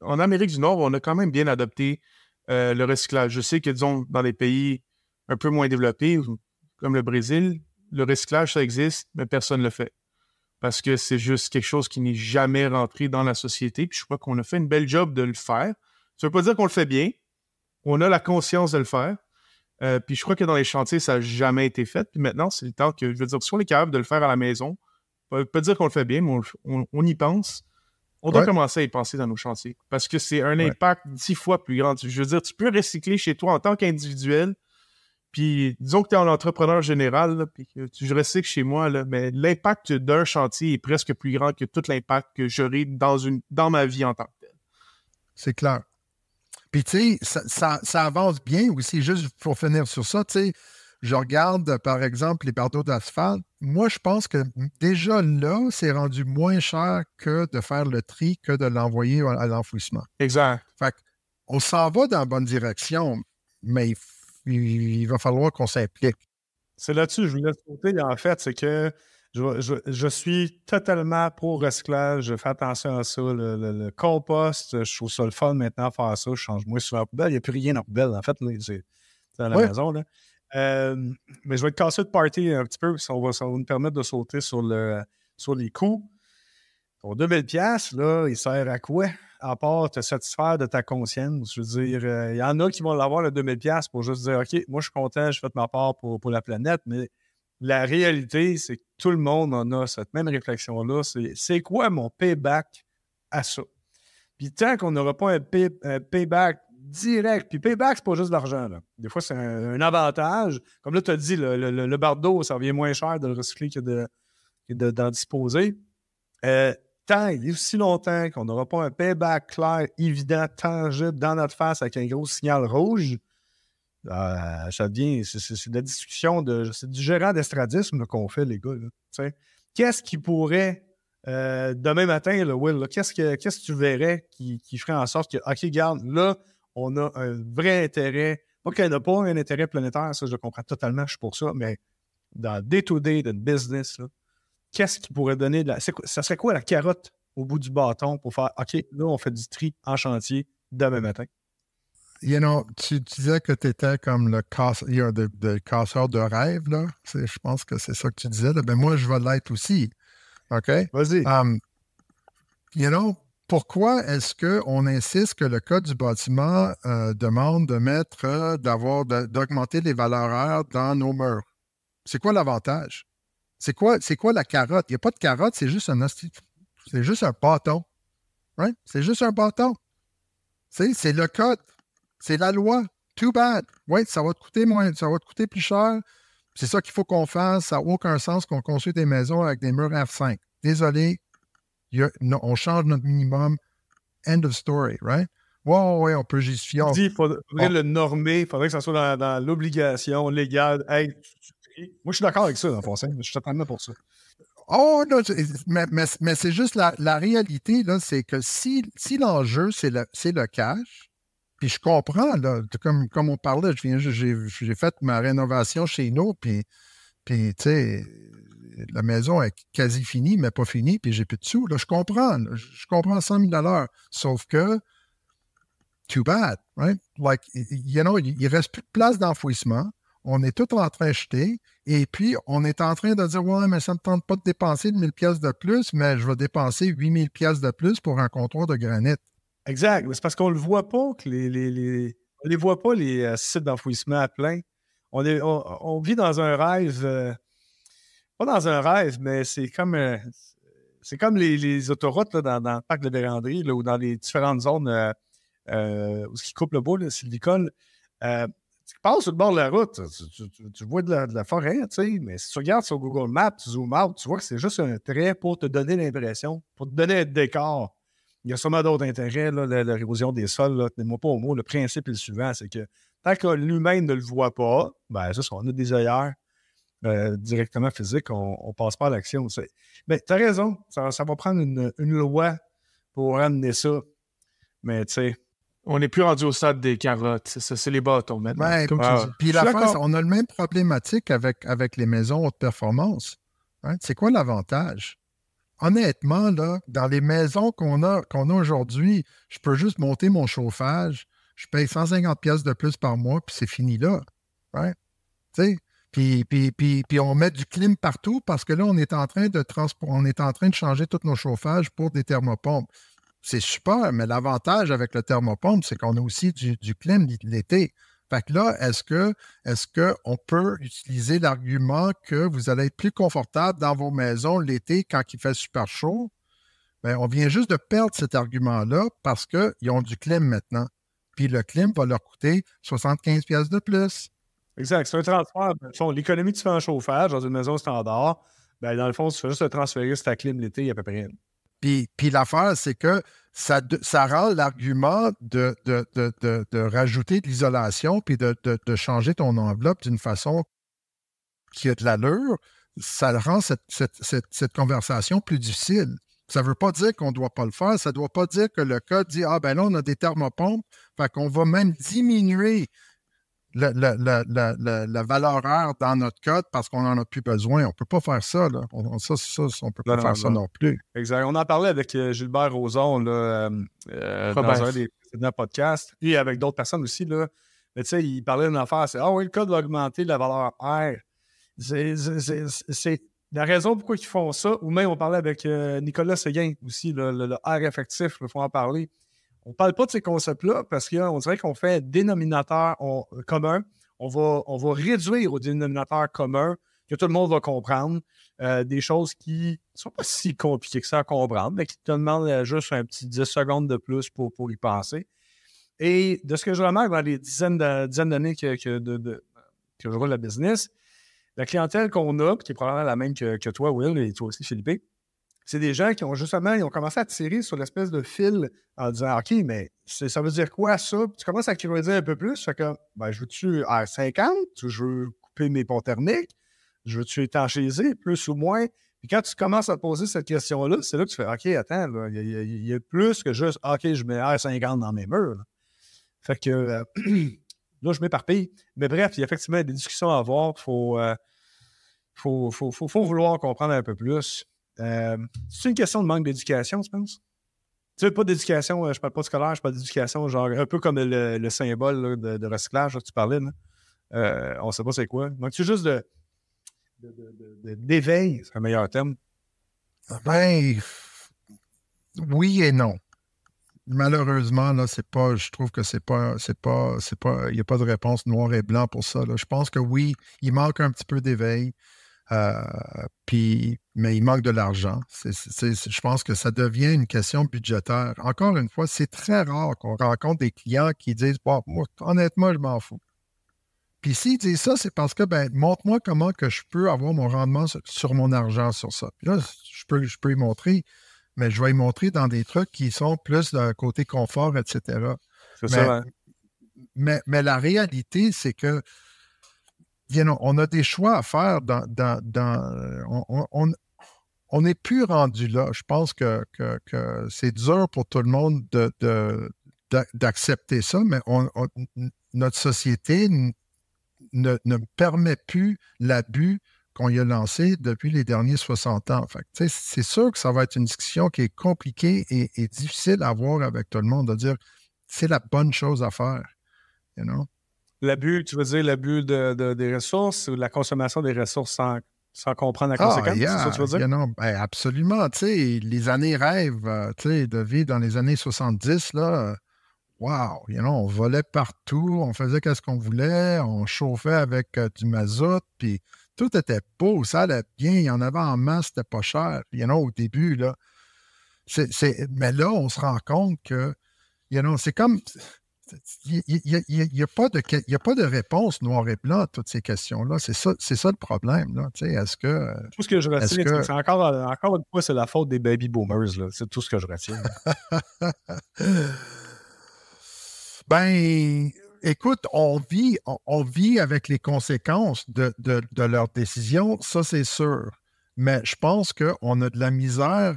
en Amérique du Nord, on a quand même bien adopté le recyclage. Je sais que, disons, dans les pays un peu moins développés, comme le Brésil, le recyclage, ça existe, mais personne ne le fait. Parce que c'est juste quelque chose qui n'est jamais rentré dans la société, puis je crois qu'on a fait une belle job de le faire. Ça veut pas dire qu'on le fait bien. On a la conscience de le faire. Puis je crois que dans les chantiers, ça n'a jamais été fait. Puis maintenant, c'est le temps que, je veux dire, si on est capable de le faire à la maison, ça ne veut pas dire qu'on le fait bien, mais on y pense. On doit commencer à y penser dans nos chantiers. Parce que c'est un impact 10 fois plus grand. Je veux dire, tu peux recycler chez toi en tant qu'individuel, Puis, disons que tu es un entrepreneur général, là, puis que je recycle chez moi, là, mais l'impact d'un chantier est presque plus grand que tout l'impact que j'aurai dans ma vie en tant que tel. C'est clair. Puis, tu sais, ça avance bien aussi. Juste pour finir sur ça, tu sais, je regarde, par exemple, les bardeaux d'asphalte. Moi, je pense que déjà là, c'est rendu moins cher que de faire le tri que de l'envoyer à l'enfouissement. Exact. Fait qu'on s'en va dans la bonne direction, mais il va falloir qu'on s'implique. C'est là-dessus que je voulais sauter, en fait, c'est que je suis totalement pro-recyclage, je fais attention à ça. Le compost, je trouve ça le fun maintenant faire ça, je change moins souvent la poubelle, il n'y a plus rien en poubelle, en fait, là, c'est à la maison. Là. Mais je vais te casser de party un petit peu, ça va nous permettre de sauter sur les coûts. Ton 2000$, là, il sert à quoi? À part te satisfaire de ta conscience. Je veux dire, il y en a qui vont l'avoir le 2000$ pour juste dire, OK, moi, je suis content, je fais ma part pour la planète, mais la réalité, c'est que tout le monde en a cette même réflexion-là. C'est quoi mon payback à ça? Puis tant qu'on n'aura pas un payback direct, puis payback, c'est pas juste de l'argent. Là. Des fois, c'est un avantage. Comme là, tu as dit, le bardeau, ça revient moins cher de le recycler que d'en disposer. Tant et aussi longtemps qu'on n'aura pas un payback clair, évident, tangible dans notre face avec un gros signal rouge, ça devient, c'est de la discussion, c'est du gérant d'estradisme qu'on fait, les gars. Là, qu'est-ce qui pourrait, demain matin, là, Will, là, qu'est-ce que tu verrais qui ferait en sorte que, OK, regarde, là, on a un vrai intérêt, pas qu'il n'y en a pas un intérêt planétaire, ça je comprends totalement, je suis pour ça, mais dans le day-to-day de business, là, qu'est-ce qui pourrait donner ça serait quoi la carotte au bout du bâton pour faire OK, là, on fait du tri en chantier demain matin? You know, tu disais que tu étais comme le casseur de rêve, là. Je pense que c'est ça que tu disais. Là. Ben moi, je vais l'être aussi. OK? Vas-y. You know, pourquoi est-ce qu'on insiste que le code du bâtiment demande d'augmenter les valeurs R dans nos murs? C'est quoi l'avantage? C'est quoi la carotte? Il n'y a pas de carotte, c'est juste un bâton. Right? C'est juste un bâton. C'est le code. C'est la loi. Too bad. Oui, ça va te coûter plus cher. C'est ça qu'il faut qu'on fasse. Ça n'a aucun sens qu'on construise des maisons avec des murs F5. Désolé, on change notre minimum. End of story, right? Ouais, on peut justifier. Il faudrait le normer. Il faudrait que ça soit dans l'obligation légale. Hey, moi, je suis d'accord avec ça, dans le fond. Je suis totalement pour ça. Oh, non, mais c'est juste la réalité, là, c'est que si l'enjeu, c'est le cash, puis je comprends, là, comme on parlait, j'ai fait ma rénovation chez nous, puis tu sais, la maison est quasi finie, mais pas finie, puis j'ai plus de sous. Là, je comprends 100 000 $. Sauf que, too bad, right? Like, you know, il reste plus de place d'enfouissement. On est tout en train de jeter. Et puis, on est en train de dire, ouais, mais ça ne me tente pas de dépenser 1000$ de plus, mais je vais dépenser 8000$ de plus pour un comptoir de granit. Exact. C'est parce qu'on ne le voit pas que on les voit pas, les sites d'enfouissement à plein. On vit dans un rêve, pas dans un rêve, mais c'est comme les autoroutes là, dans le parc de Vérandrie là, ou dans les différentes zones où ils coupent le bois, le silicone. Tu passes sur le bord de la route, tu vois de la forêt, tu sais, mais si tu regardes sur Google Maps, tu zoomes out, tu vois que c'est juste un trait pour te donner l'impression, pour te donner un décor. Il y a sûrement d'autres intérêts, là, l'érosion des sols, tenez-moi pas au mot, le principe est le suivant, c'est que tant que l'humain ne le voit pas, ben ça, on a des œillères directement physiques, on passe pas à l'action. Mais tu as raison, ça va prendre une loi pour amener ça, mais tu sais, on n'est plus rendu au stade des carottes. C'est ça, c'est les bâtons maintenant. Ouais, puis la fin, on a le même problématique avec les maisons haute performance. Hein? C'est quoi l'avantage? Honnêtement, là, dans les maisons qu'on a aujourd'hui, je peux juste monter mon chauffage, je paye 150$ de plus par mois, puis c'est fini là. Right? Tu sais? Puis on met du clim partout parce que là, on est en train de changer tous nos chauffages pour des thermopompes. C'est super, mais l'avantage avec le thermopompe, c'est qu'on a aussi du clim l'été. Fait que là, est-ce qu'on peut utiliser l'argument que vous allez être plus confortable dans vos maisons l'été quand il fait super chaud? Bien, on vient juste de perdre cet argument-là parce qu'ils ont du clim maintenant. Puis le clim va leur coûter 75$ de plus. Exact. C'est un transfert. Dans le fond, l'économie que tu fais en chauffage dans une maison standard, ben, dans le fond, tu fais juste le transférer sur ta clim l'été à peu près. Puis l'affaire, c'est que ça rend l'argument de rajouter de l'isolation puis de changer ton enveloppe d'une façon qui a de l'allure, ça rend cette conversation plus difficile. Ça ne veut pas dire qu'on ne doit pas le faire. Ça ne doit pas dire que le code dit « Ah, ben là, on a des thermopompes, fait qu'on va même diminuer la valeur heure dans notre code parce qu'on n'en a plus besoin. » On ne peut pas faire ça. Là. On ne peut pas faire ça non plus. Exact. On en parlait avec Gilbert Rozon là, dans un des précédents podcasts et avec d'autres personnes aussi. Là. Mais tu sais, il parlait d'une affaire, c'est « Ah oui, le code va augmenter la valeur R. » C'est la raison pourquoi ils font ça. Ou même, on parlait avec Nicolas Séguin aussi, le R effectif, il faut en parler. On ne parle pas de ces concepts-là parce qu'on dirait qu'on fait un dénominateur commun. On va réduire au dénominateur commun que tout le monde va comprendre. Des choses qui ne sont pas si compliquées que ça à comprendre, mais qui te demandent juste un petit 10 secondes de plus pour y penser. Et de ce que je remarque dans les dizaines d'années que je roule la business, la clientèle qu'on a, qui est probablement la même que toi, Will, et toi aussi, Philippe, c'est des gens qui ont justement, ils ont commencé à tirer sur l'espèce de fil en disant « OK, mais ça veut dire quoi ça? » Puis tu commences à creuser un peu plus. Fait que, ben, je veux-tu R50? Je veux couper mes ponts thermiques? Je veux-tu étanchéiser, plus ou moins? Puis quand tu commences à te poser cette question-là, c'est là que tu fais « OK, attends, il y a plus que juste « OK, je mets R50 dans mes murs. » Fait que là, je m'éparpille. Mais bref, il y a effectivement des discussions à avoir. Faut vouloir comprendre un peu plus. C'est une question de manque d'éducation, tu penses? Tu sais, pas d'éducation, je parle pas de scolaire, je parle d'éducation, genre un peu comme le symbole là, de recyclage là, que tu parlais. Là. On sait pas c'est quoi. Donc, c'est juste d'éveil, c'est un meilleur terme. Ben, oui et non. Malheureusement, là, c'est pas, je trouve que c'est pas, il n'y a pas de réponse noir et blanc pour ça. Là. Je pense que oui, il manque un petit peu d'éveil. Mais il manque de l'argent. Je pense que ça devient une question budgétaire. Encore une fois, c'est très rare qu'on rencontre des clients qui disent bon, moi, honnêtement, je m'en fous. Puis s'ils disent ça, c'est parce que montre-moi comment que je peux avoir mon rendement sur mon argent sur ça. Puis là, je peux y montrer, mais je vais y montrer dans des trucs qui sont plus d'un côté confort, etc. C'est ça, hein? Mais la réalité, c'est que on a des choix à faire on n'est plus rendu là. Je pense que c'est dur pour tout le monde d'accepter ça, mais notre société ne permet plus l'abus qu'on y a lancé depuis les derniers 60 ans. Fait que, c'est sûr que ça va être une discussion qui est compliquée et difficile à avoir avec tout le monde, de dire c'est la bonne chose à faire. You know? L'abus, tu veux dire l'abus des ressources ou la consommation des ressources sans comprendre la conséquence? C'est ça que tu veux dire? Absolument. Les années rêves de vie dans les années 70, là, wow, on volait partout, on faisait ce qu'on voulait, on chauffait avec du mazout, puis tout était beau, ça allait bien, il y en avait en masse, c'était pas cher. Au début, là. Mais là, on se rend compte que, c'est comme... Il n'y a pas de réponse noir et blanc à toutes ces questions-là. C'est ça le problème. Là. Est-ce que... Tout ce que je retiens, c'est encore une fois, c'est la faute des baby boomers. Là. C'est tout ce que je retiens. Écoute, on vit avec les conséquences de leurs décisions, ça c'est sûr. Mais je pense qu'on a de la misère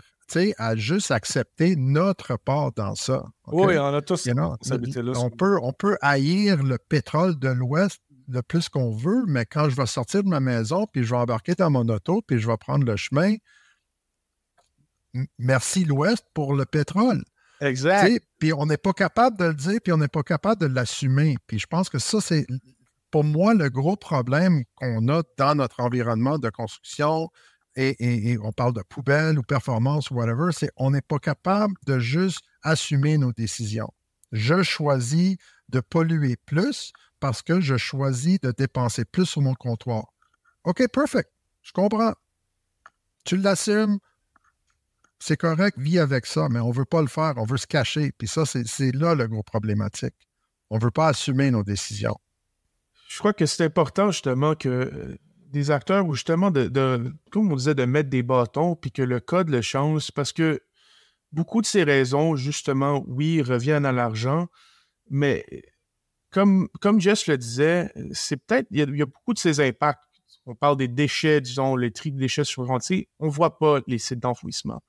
à juste accepter notre part dans ça. Okay? Oui, on a tous cette responsabilité-là. On peut haïr le pétrole de l'Ouest le plus qu'on veut, mais quand je vais sortir de ma maison, puis je vais embarquer dans mon auto, puis je vais prendre le chemin, merci l'Ouest pour le pétrole. Exact. Puis on n'est pas capable de le dire, puis on n'est pas capable de l'assumer. Puis je pense que ça, c'est pour moi le gros problème qu'on a dans notre environnement de construction, et on parle de poubelle ou performance ou whatever, c'est on n'est pas capable de juste assumer nos décisions. Je choisis de polluer plus parce que je choisis de dépenser plus sur mon comptoir. OK, perfect. Je comprends. Tu l'assumes. C'est correct, vis avec ça, mais on ne veut pas le faire, on veut se cacher. Puis ça, c'est là le gros problématique. On ne veut pas assumer nos décisions. je crois que c'est important justement que des acteurs ou justement comme on disait, de mettre des bâtons puis que le code le change parce que beaucoup de ces raisons, justement, oui, reviennent à l'argent, mais comme Jess le disait, c'est peut-être, il y a beaucoup de ces impacts. On parle des déchets, disons, les tri de déchets sur rentier, on ne voit pas les sites d'enfouissement.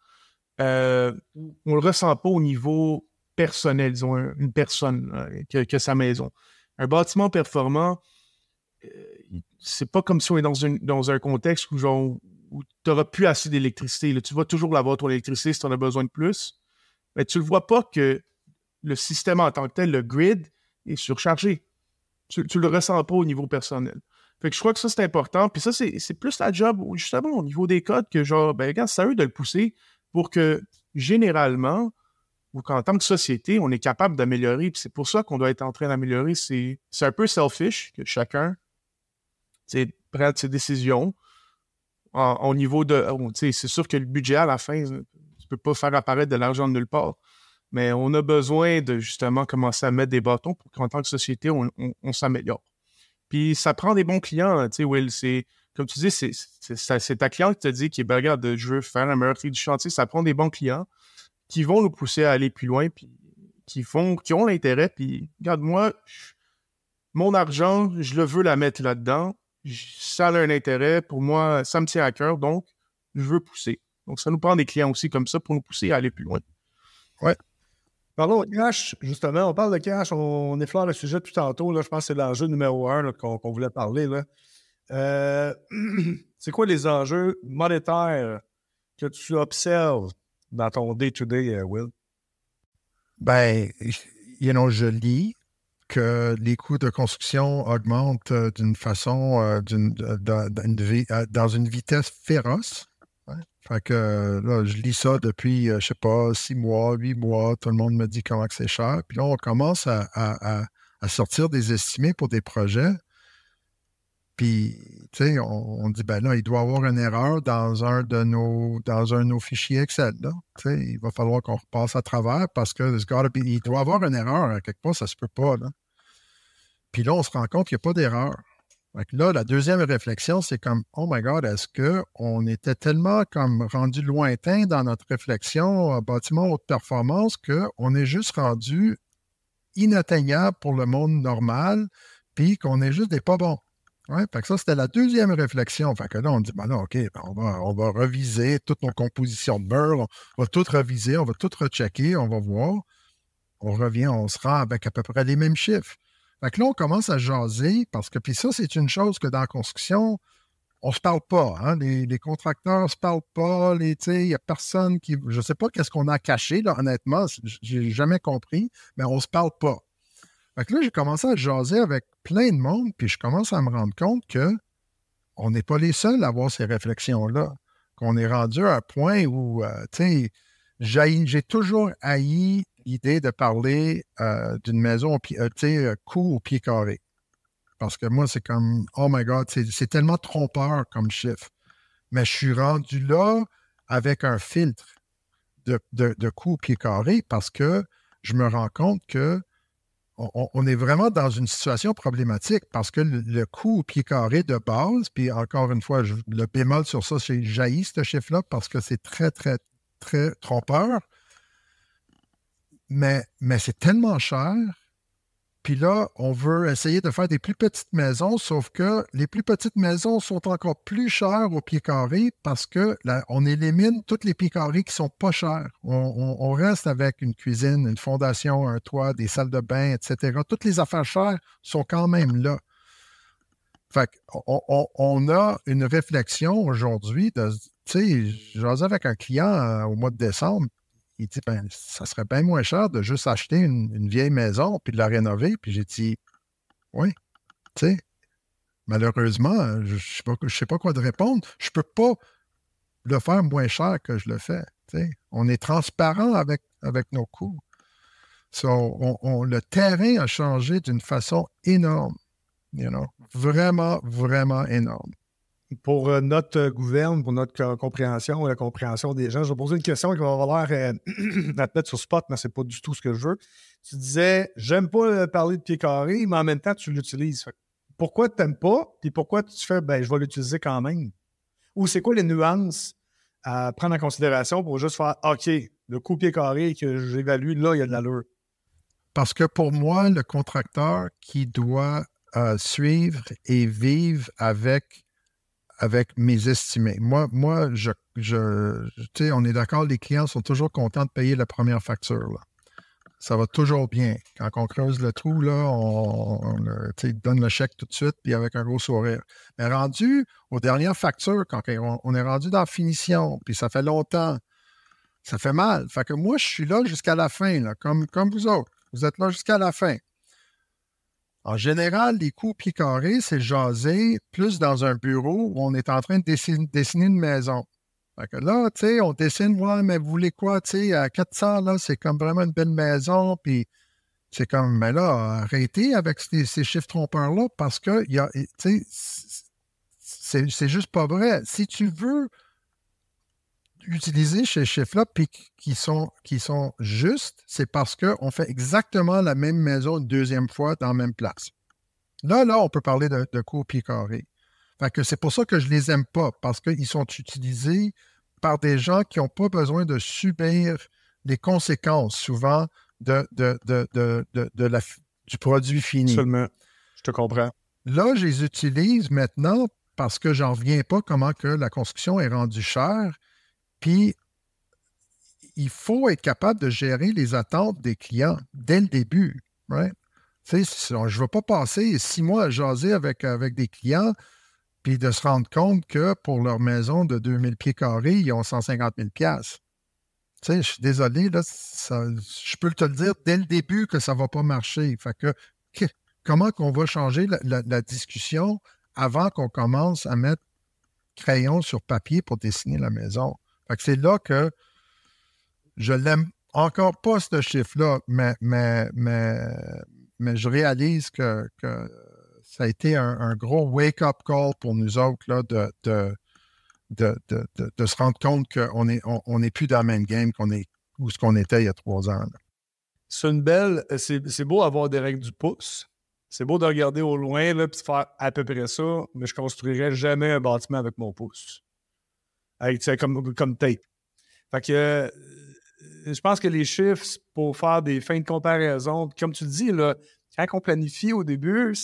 On ne le ressent pas au niveau personnel, disons, une personne qui a sa maison. Un bâtiment performant, c'est pas comme si on est dans un contexte où tu n'auras plus assez d'électricité. Là. Tu vas toujours l'avoir, ton électricité, si tu en as besoin de plus. Mais tu ne le vois pas que le système en tant que tel, le grid, est surchargé. Tu le ressens pas au niveau personnel. Fait que je crois que ça, c'est important. Puis ça, c'est plus la job, justement, au niveau des codes, que genre, ben regarde, c'est à eux de le pousser pour que, généralement, ou qu'en tant que société, on est capable d'améliorer. Puis c'est pour ça qu'on doit être en train d'améliorer. C'est un peu selfish que chacun prenne ses décisions au niveau de... c'est sûr que le budget, à la fin, tu peux pas faire apparaître de l'argent de nulle part. Mais on a besoin de, justement, commencer à mettre des bâtons pour qu'en tant que société, on s'améliore. Puis ça prend des bons clients, tu sais, Will. Comme tu dis, c'est ta cliente qui te dit ben, regarde, je veux faire un meilleur tri du chantier. Ça prend des bons clients qui vont nous pousser à aller plus loin, puis qui ont l'intérêt. Puis, regarde, moi, mon argent, je le veux la mettre là-dedans. Ça a un intérêt. Pour moi, ça me tient à cœur, donc je veux pousser. Donc, ça nous prend des clients aussi comme ça pour nous pousser à aller plus loin. Ouais. Parlons de cash, justement. On parle de cash. On effleure le sujet depuis tantôt. Là. Je pense que c'est l'enjeu numéro 1 qu'on voulait parler. Là. C'est quoi les enjeux monétaires que tu observes dans ton day-to-day, Will? Ben, je lis que les coûts de construction augmentent d'une façon, dans une vitesse féroce. Ouais. Fait que là, je lis ça depuis, je sais pas, 6 mois, 8 mois. Tout le monde me dit comment que c'est cher. Puis là, on commence à sortir des estimés pour des projets. Puis, tu sais, on dit, ben là, il doit y avoir une erreur dans un de nos fichiers Excel. Là. Tu sais, il va falloir qu'on repasse à travers parce que il doit y avoir une erreur à quelque part, ça se peut pas. Là. Puis là, on se rend compte qu'il n'y a pas d'erreur. Fait que là, la deuxième réflexion, c'est comme, oh my God, est-ce qu'on était tellement comme rendu lointain dans notre réflexion bâtiment haute performance qu'on est juste rendu inatteignable pour le monde normal, puis qu'on est juste des pas bons. Ouais, fait que ça, c'était la deuxième réflexion. Fait que là, on dit, ben là, OK, ben on va reviser toutes nos compositions de beurre, on va tout reviser, on va tout rechecker, on va voir. On revient, on se rend avec à peu près les mêmes chiffres. Fait que là, on commence à jaser parce que, puis ça, c'est une chose que dans la construction, on se parle pas. Hein? Les contracteurs se parlent pas. Il n'y a personne qui... Je sais pas qu'est-ce qu'on a caché, là, honnêtement. J'ai jamais compris, mais on se parle pas. Fait que là, j'ai commencé à jaser avec plein de monde, puis je commence à me rendre compte qu'on n'est pas les seuls à avoir ces réflexions-là. Qu'on est rendu à un point où, j'ai toujours haï l'idée de parler d'une maison coût au pied carré. Parce que moi, c'est comme, oh my God, c'est tellement trompeur comme chiffre. Mais je suis rendu là avec un filtre de coût au pied carré parce que je me rends compte que on est vraiment dans une situation problématique parce que le coût au pied carré de base, puis encore une fois, le bémol sur ça, c'est jaillit ce chiffre-là parce que c'est très, très, très trompeur. Mais c'est tellement cher. Puis là, on veut essayer de faire des plus petites maisons, sauf que les plus petites maisons sont encore plus chères au pied carré parce que on élimine tous les pieds carrés qui ne sont pas chers. On reste avec une cuisine, une fondation, un toit, des salles de bain, etc. Toutes les affaires chères sont quand même là. Fait qu'on a une réflexion aujourd'hui de, tu sais, j'osais avec un client au mois de décembre. Il dit, ben, ça serait bien moins cher de juste acheter une vieille maison puis de la rénover. Puis j'ai dit, oui, tu sais, malheureusement, je ne sais pas quoi de répondre. Je ne peux pas le faire moins cher que je le fais. Tu sais. On est transparent avec nos coûts. Le terrain a changé d'une façon énorme. Vraiment, vraiment énorme. Pour notre gouverne, pour notre compréhension et la compréhension des gens, je vais poser une question qui va avoir l'air à te mettre sur spot, mais c'est pas du tout ce que je veux. Tu disais, j'aime pas parler de pied carré, mais en même temps, tu l'utilises. pourquoi tu n'aimes pas, puis pourquoi tu fais, je vais l'utiliser quand même? Ou c'est quoi les nuances à prendre en considération pour juste faire, OK, le coût pied carré que j'évalue, là, il y a de l'allure. Parce que pour moi, le contracteur qui doit suivre et vivre avec mes estimés. Moi, on est d'accord, les clients sont toujours contents de payer la première facture, là. Ça va toujours bien. Quand on creuse le trou, là, on donne le chèque tout de suite, puis avec un gros sourire. Mais rendu aux dernières factures, quand on est rendu dans la finition, puis ça fait longtemps, ça fait mal. Fait que moi, je suis là jusqu'à la fin, là, comme vous autres. Vous êtes là jusqu'à la fin. En général, les coûts pieds carrés, c'est jaser plus dans un bureau où on est en train de dessiner une maison. Fait que là, tu sais, on dessine, ouais, mais vous voulez quoi, tu sais, à 400, là, c'est comme vraiment une belle maison, puis c'est comme, mais là, arrêtez avec ces chiffres trompeurs-là, parce que, tu sais, c'est juste pas vrai. Si tu veux utiliser ces chiffres-là, puis qui sont justes, c'est parce qu'on fait exactement la même maison une deuxième fois dans la même place. Là, on peut parler de coûts au pied carré. Fait que c'est pour ça que je les aime pas, parce qu'ils sont utilisés par des gens qui n'ont pas besoin de subir les conséquences, souvent, du produit fini. Seulement, je te comprends. Là, je les utilise maintenant parce que j'en reviens pas comment que la construction est rendue chère. Puis, il faut être capable de gérer les attentes des clients dès le début. Right? Je ne veux pas passer 6 mois à jaser avec des clients puis de se rendre compte que pour leur maison de 2000 pieds carrés, ils ont 150 000 $. Je suis désolé, là, je peux te le dire dès le début que ça ne va pas marcher. Fait que, comment qu'on va changer la discussion avant qu'on commence à mettre crayon sur papier pour dessiner la maison? Fait que c'est là que je l'aime encore pas, ce chiffre-là, mais je réalise que ça a été un gros wake-up call pour nous autres là, de se rendre compte qu'on n'est plus dans le même game où ce qu'on était il y a 3 ans. Là. C'est une belle... C'est beau avoir des règles du pouce. C'est beau de regarder au loin et de faire à peu près ça, mais je ne construirais jamais un bâtiment avec mon pouce. Comme tape. Fait que je pense que les chiffres, pour faire des fins de comparaison, comme tu le dis, là, quand on planifie au début,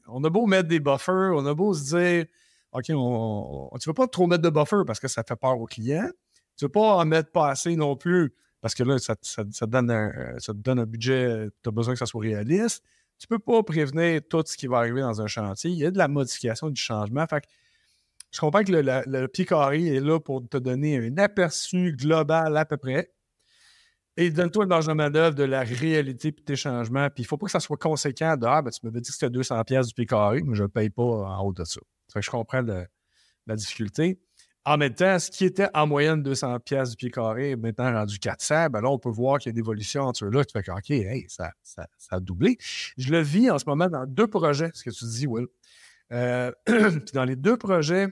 on a beau mettre des buffers, on a beau se dire, OK, tu ne veux pas trop mettre de buffers parce que ça fait peur aux clients. Tu ne veux pas en mettre pas assez non plus parce que là, ça te donne un budget, tu as besoin que ça soit réaliste. Tu ne peux pas prévenir tout ce qui va arriver dans un chantier. Il y a de la modification, du changement. Fait que je comprends que le pied carré est là pour te donner un aperçu global à peu près. Et donne-toi une marge de manœuvre de la réalité et tes changements. Puis il ne faut pas que ça soit conséquent de tu m'avais dit que c'était 200$ du pied carré, mais je ne paye pas en haut de ça. Fait que je comprends la difficulté. En même temps, ce qui était en moyenne 200$ du pied carré, maintenant rendu 400, ben là, on peut voir qu'il y a une évolution entre eux-là. Tu fais que, OK, hey, ça a doublé. Je le vis en ce moment dans 2 projets, ce que tu dis, Will. Puis dans les 2 projets,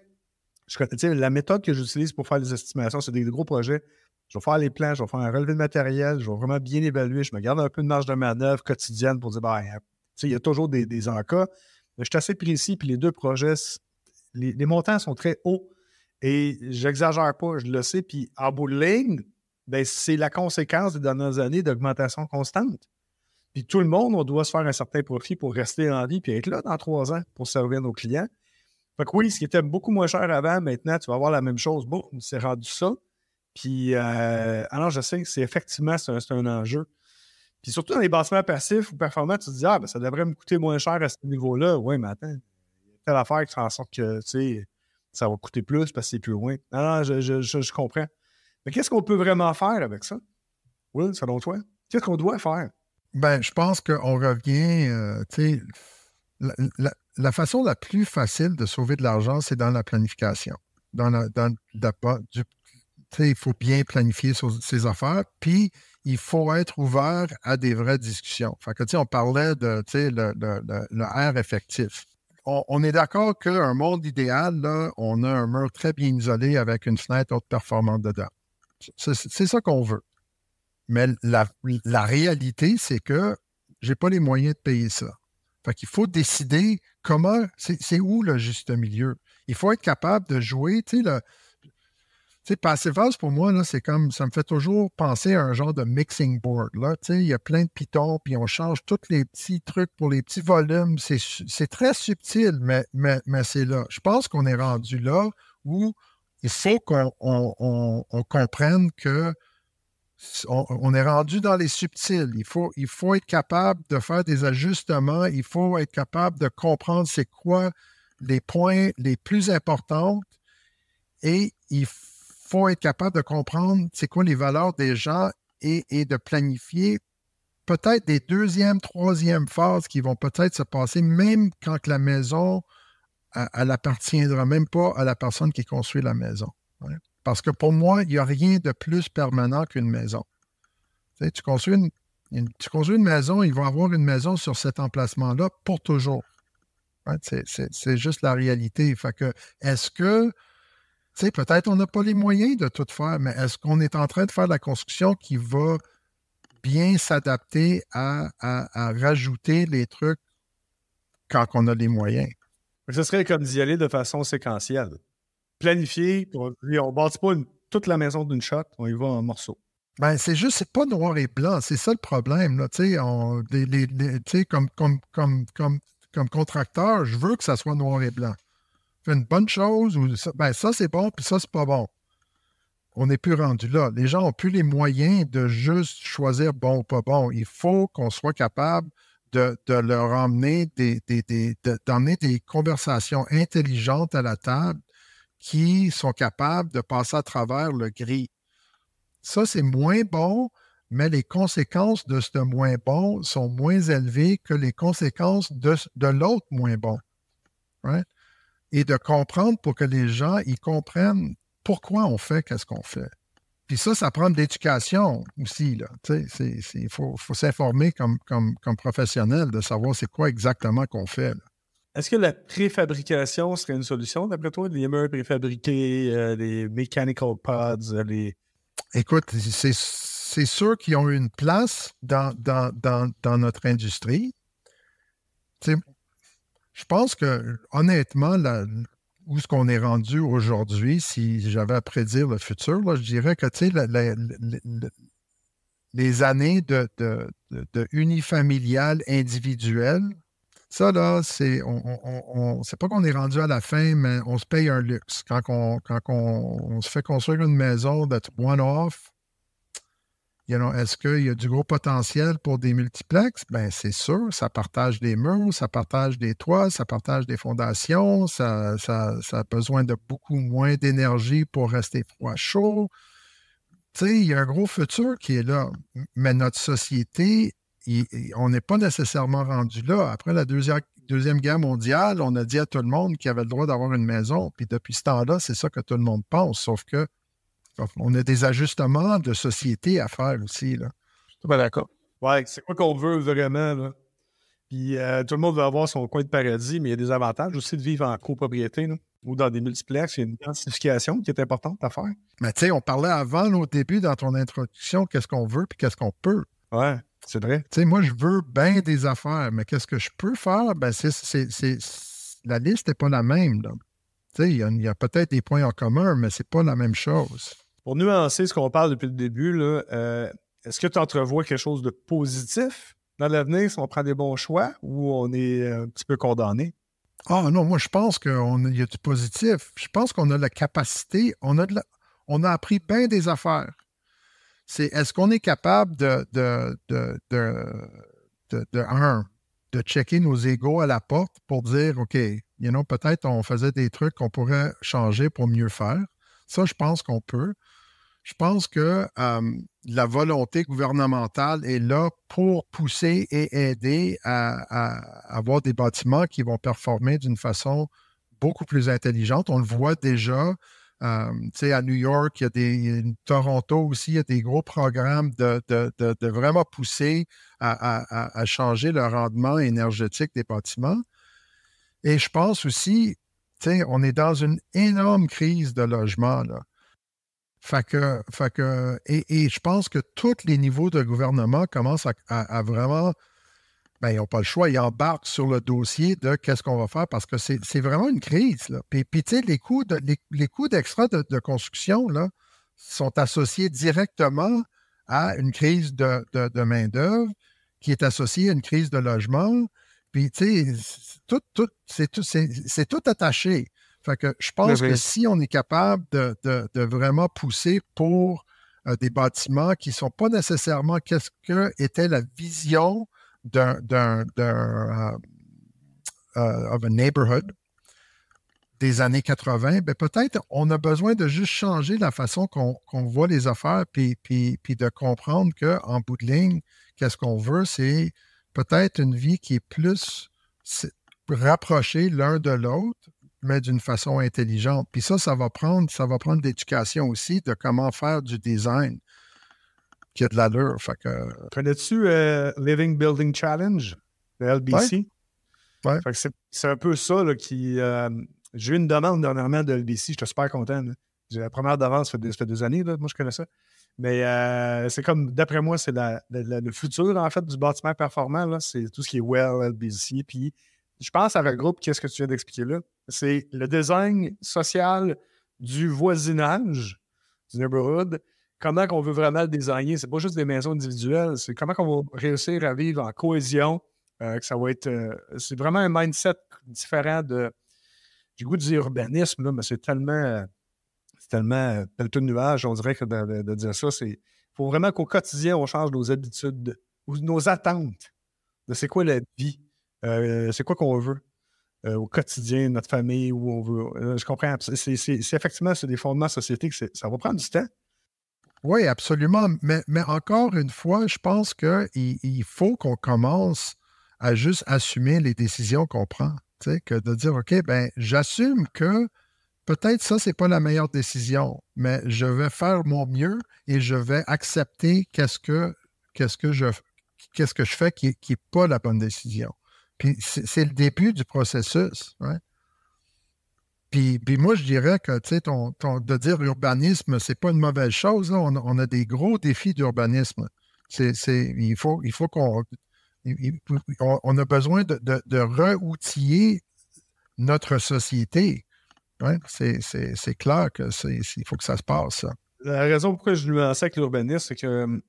la méthode que j'utilise pour faire les estimations, c'est des gros projets. Je vais faire les plans, je vais faire un relevé de matériel, je vais vraiment bien évaluer, je me garde un peu de marge de manœuvre quotidienne pour dire, il y a toujours des encas. Mais je suis assez précis, puis les 2 projets, les montants sont très hauts et j'exagère pas, je le sais. Puis en bout de ligne, c'est la conséquence des dernières années d'augmentation constante. Puis tout le monde, on doit se faire un certain profit pour rester en vie puis être là dans 3 ans pour servir nos clients. Fait que oui, ce qui était beaucoup moins cher avant, maintenant, tu vas avoir la même chose. Bon, c'est rendu ça. Puis, alors, je sais que c'est effectivement un enjeu. Puis surtout dans les bâtiments passifs ou performants, tu te dis, ça devrait me coûter moins cher à ce niveau-là. Oui, mais attends, il y a telle affaire qui fait en sorte que, ça va coûter plus parce que c'est plus loin. Non, je comprends. Mais qu'est-ce qu'on peut vraiment faire avec ça? Will, selon toi? Qu'est-ce qu'on doit faire? Ben, je pense qu'on revient, la façon la plus facile de sauver de l'argent, c'est dans la planification. Il faut bien planifier ses affaires, puis il faut être ouvert à des vraies discussions. Fait que, on parlait de le R effectif. On est d'accord qu'un monde idéal, là, on a un mur très bien isolé avec une fenêtre haute performante dedans. C'est ça qu'on veut. Mais la réalité, c'est que j'ai pas les moyens de payer ça. Fait qu'il faut décider c'est où le juste milieu. Il faut être capable de jouer, tu sais, Passive House, pour moi, là, c'est comme, ça me fait toujours penser à un genre de mixing board, là. Tu sais, il y a plein de pitons, puis on change tous les petits trucs pour les petits volumes. C'est très subtil, mais c'est là. Je pense qu'on est rendu là où il faut qu'on comprenne que on est rendu dans les subtils. Il faut être capable de faire des ajustements. Il faut être capable de comprendre c'est quoi les points les plus importants et il faut être capable de comprendre c'est quoi les valeurs des gens et de planifier peut-être des deuxième, troisième phases qui vont peut-être se passer même quand que la maison, elle appartiendra même pas à la personne qui construit la maison. Ouais. Parce que pour moi, il n'y a rien de plus permanent qu'une maison. Tu sais, tu construis une maison, il va avoir une maison sur cet emplacement-là pour toujours. Ouais, c'est juste la réalité. Fait que, est-ce que, tu sais, peut-être on n'a pas les moyens de tout faire, mais est-ce qu'on est en train de faire la construction qui va bien s'adapter à rajouter les trucs quand on a les moyens? Ce serait comme d'y aller de façon séquentielle. Planifier, on ne bâtit pas toute la maison d'une shot, on y va en morceaux. Ben, c'est pas noir et blanc, c'est ça le problème. Là. Tu sais, comme contracteur, je veux que ça soit noir et blanc. Fais une bonne chose, ou ça c'est bon, puis ça c'est pas bon. On n'est plus rendu là. Les gens n'ont plus les moyens de juste choisir bon ou pas bon. Il faut qu'on soit capable de leur emmener d'emmener des conversations intelligentes à la table qui sont capables de passer à travers le gris. Ça, c'est moins bon, mais les conséquences de ce moins bon sont moins élevées que les conséquences de l'autre moins bon. Right? Et de comprendre pour que les gens ils comprennent pourquoi on fait qu'est-ce qu'on fait. Puis ça prend de l'éducation aussi. Il faut s'informer comme professionnel de savoir c'est quoi exactement qu'on fait. Là. Est-ce que la préfabrication serait une solution, d'après toi? Les murs préfabriqués, les mechanical pods, Écoute, c'est sûr qu'ils ont une place dans notre industrie. T'sais, je pense que, honnêtement, où est-ce qu'on est rendu aujourd'hui, si j'avais à prédire le futur, là, je dirais que les années de unifamilial individuel, ça, là, c'est pas qu'on est rendu à la fin, mais on se paye un luxe. Quand on se fait construire une maison d'être one-off, est-ce qu'il y a du gros potentiel pour des multiplex? Bien, c'est sûr. Ça partage des murs, ça partage des toits, ça partage des fondations, ça a besoin de beaucoup moins d'énergie pour rester froid-chaud. Tu sais, il y a un gros futur qui est là. Mais notre société, on n'est pas nécessairement rendu là. Après la Deuxième Guerre mondiale, on a dit à tout le monde qu'il avait le droit d'avoir une maison. Puis depuis ce temps-là, c'est ça que tout le monde pense. Sauf que on a des ajustements de société à faire aussi. Là. Je suis pas d'accord. Ouais, c'est quoi qu'on veut vraiment, là. Puis tout le monde veut avoir son coin de paradis, mais il y a des avantages aussi de vivre en copropriété, là, ou dans des multiplex. Il y a une densification qui est importante à faire. Mais tu sais, on parlait avant, là, au début, dans ton introduction, qu'est-ce qu'on veut puis qu'est-ce qu'on peut. Ouais, c'est vrai. Tu sais, moi, je veux bien des affaires, mais qu'est-ce que je peux faire? Ben, la liste n'est pas la même. Là. Tu sais, il y a peut-être des points en commun, mais c'est pas la même chose. Pour nuancer ce qu'on parle depuis le début, là, est-ce que tu entrevois quelque chose de positif dans l'avenir si on prend des bons choix ou on est un petit peu condamné? Ah non, moi je pense qu'il y a du positif. Je pense qu'on a la capacité, on a appris bien des affaires. Est-ce qu'on est capable de checker nos égos à la porte pour dire, OK, peut-être on faisait des trucs qu'on pourrait changer pour mieux faire. Ça, je pense qu'on peut. Je pense que la volonté gouvernementale est là pour pousser et aider à avoir des bâtiments qui vont performer d'une façon beaucoup plus intelligente. On le voit déjà. À New York, Toronto aussi, il y a des gros programmes de vraiment pousser à changer le rendement énergétique des bâtiments. Et je pense aussi, on est dans une énorme crise de logement, là. Et je pense que tous les niveaux de gouvernement commencent à vraiment ben, ils n'ont pas le choix. Ils embarquent sur le dossier de qu'est-ce qu'on va faire parce que c'est vraiment une crise. Là. Puis tu sais, les coûts d'extra de construction là, sont associés directement à une crise de main-d'œuvre qui est associée à une crise de logement. Puis, tu sais, c'est tout attaché. Fait que je pense que si on est capable de vraiment pousser pour des bâtiments qui ne sont pas nécessairement qu'est-ce que était la vision d'un of a neighborhood des années 80, ben peut-être on a besoin de juste changer la façon qu'on voit les affaires puis de comprendre qu'en bout de ligne, qu'est-ce qu'on veut, c'est peut-être une vie qui est plus rapprochée l'un de l'autre, mais d'une façon intelligente. Puis ça va prendre de l'éducation aussi de comment faire du design qui a de l'allure. Connais-tu Living Building Challenge, le LBC? Ouais. C'est un peu ça là, qui... j'ai eu une demande dernièrement de LBC, j'étais super content. Là. J'ai la première d'avance, ça fait 2 années, là, moi je connais ça. Mais c'est comme, d'après moi, c'est le futur, en fait, du bâtiment performant. Là, c'est tout ce qui est WELL, LBC. Puis je pense que ça regroupe qu'est-ce que tu viens d'expliquer là. C'est le design social du voisinage, du neighborhood. Comment qu'on veut vraiment le designer. C'est pas juste des maisons individuelles, c'est comment qu'on va réussir à vivre en cohésion. Que ça va être... c'est vraiment un mindset différent de... J'ai le goût de dire urbanisme, là, mais c'est tellement pelleteux de nuages, on dirait que de dire ça, c'est... Il faut vraiment qu'au quotidien, on change nos habitudes ou nos attentes de c'est quoi la vie, c'est quoi qu'on veut au quotidien, notre famille, où on veut. Je comprends. C'est effectivement, c'est des fondements de société que ça va prendre du temps. Oui, absolument. Mais encore une fois, je pense qu'il faut qu'on commence à juste assumer les décisions qu'on prend. Que de dire, OK, ben j'assume que peut-être ça, c'est pas la meilleure décision, mais je vais faire mon mieux et je vais accepter qu'est-ce que je fais qui n'est pas la bonne décision. Puis c'est le début du processus. Ouais. Puis moi, je dirais que de dire urbanisme, c'est pas une mauvaise chose. Là. On a des gros défis d'urbanisme. Il faut qu'on... On a besoin de re-outiller notre société. Ouais, c'est clair qu'il faut que ça se passe, ça. La raison pourquoi je nuançais avec l'urbanisme, c'est que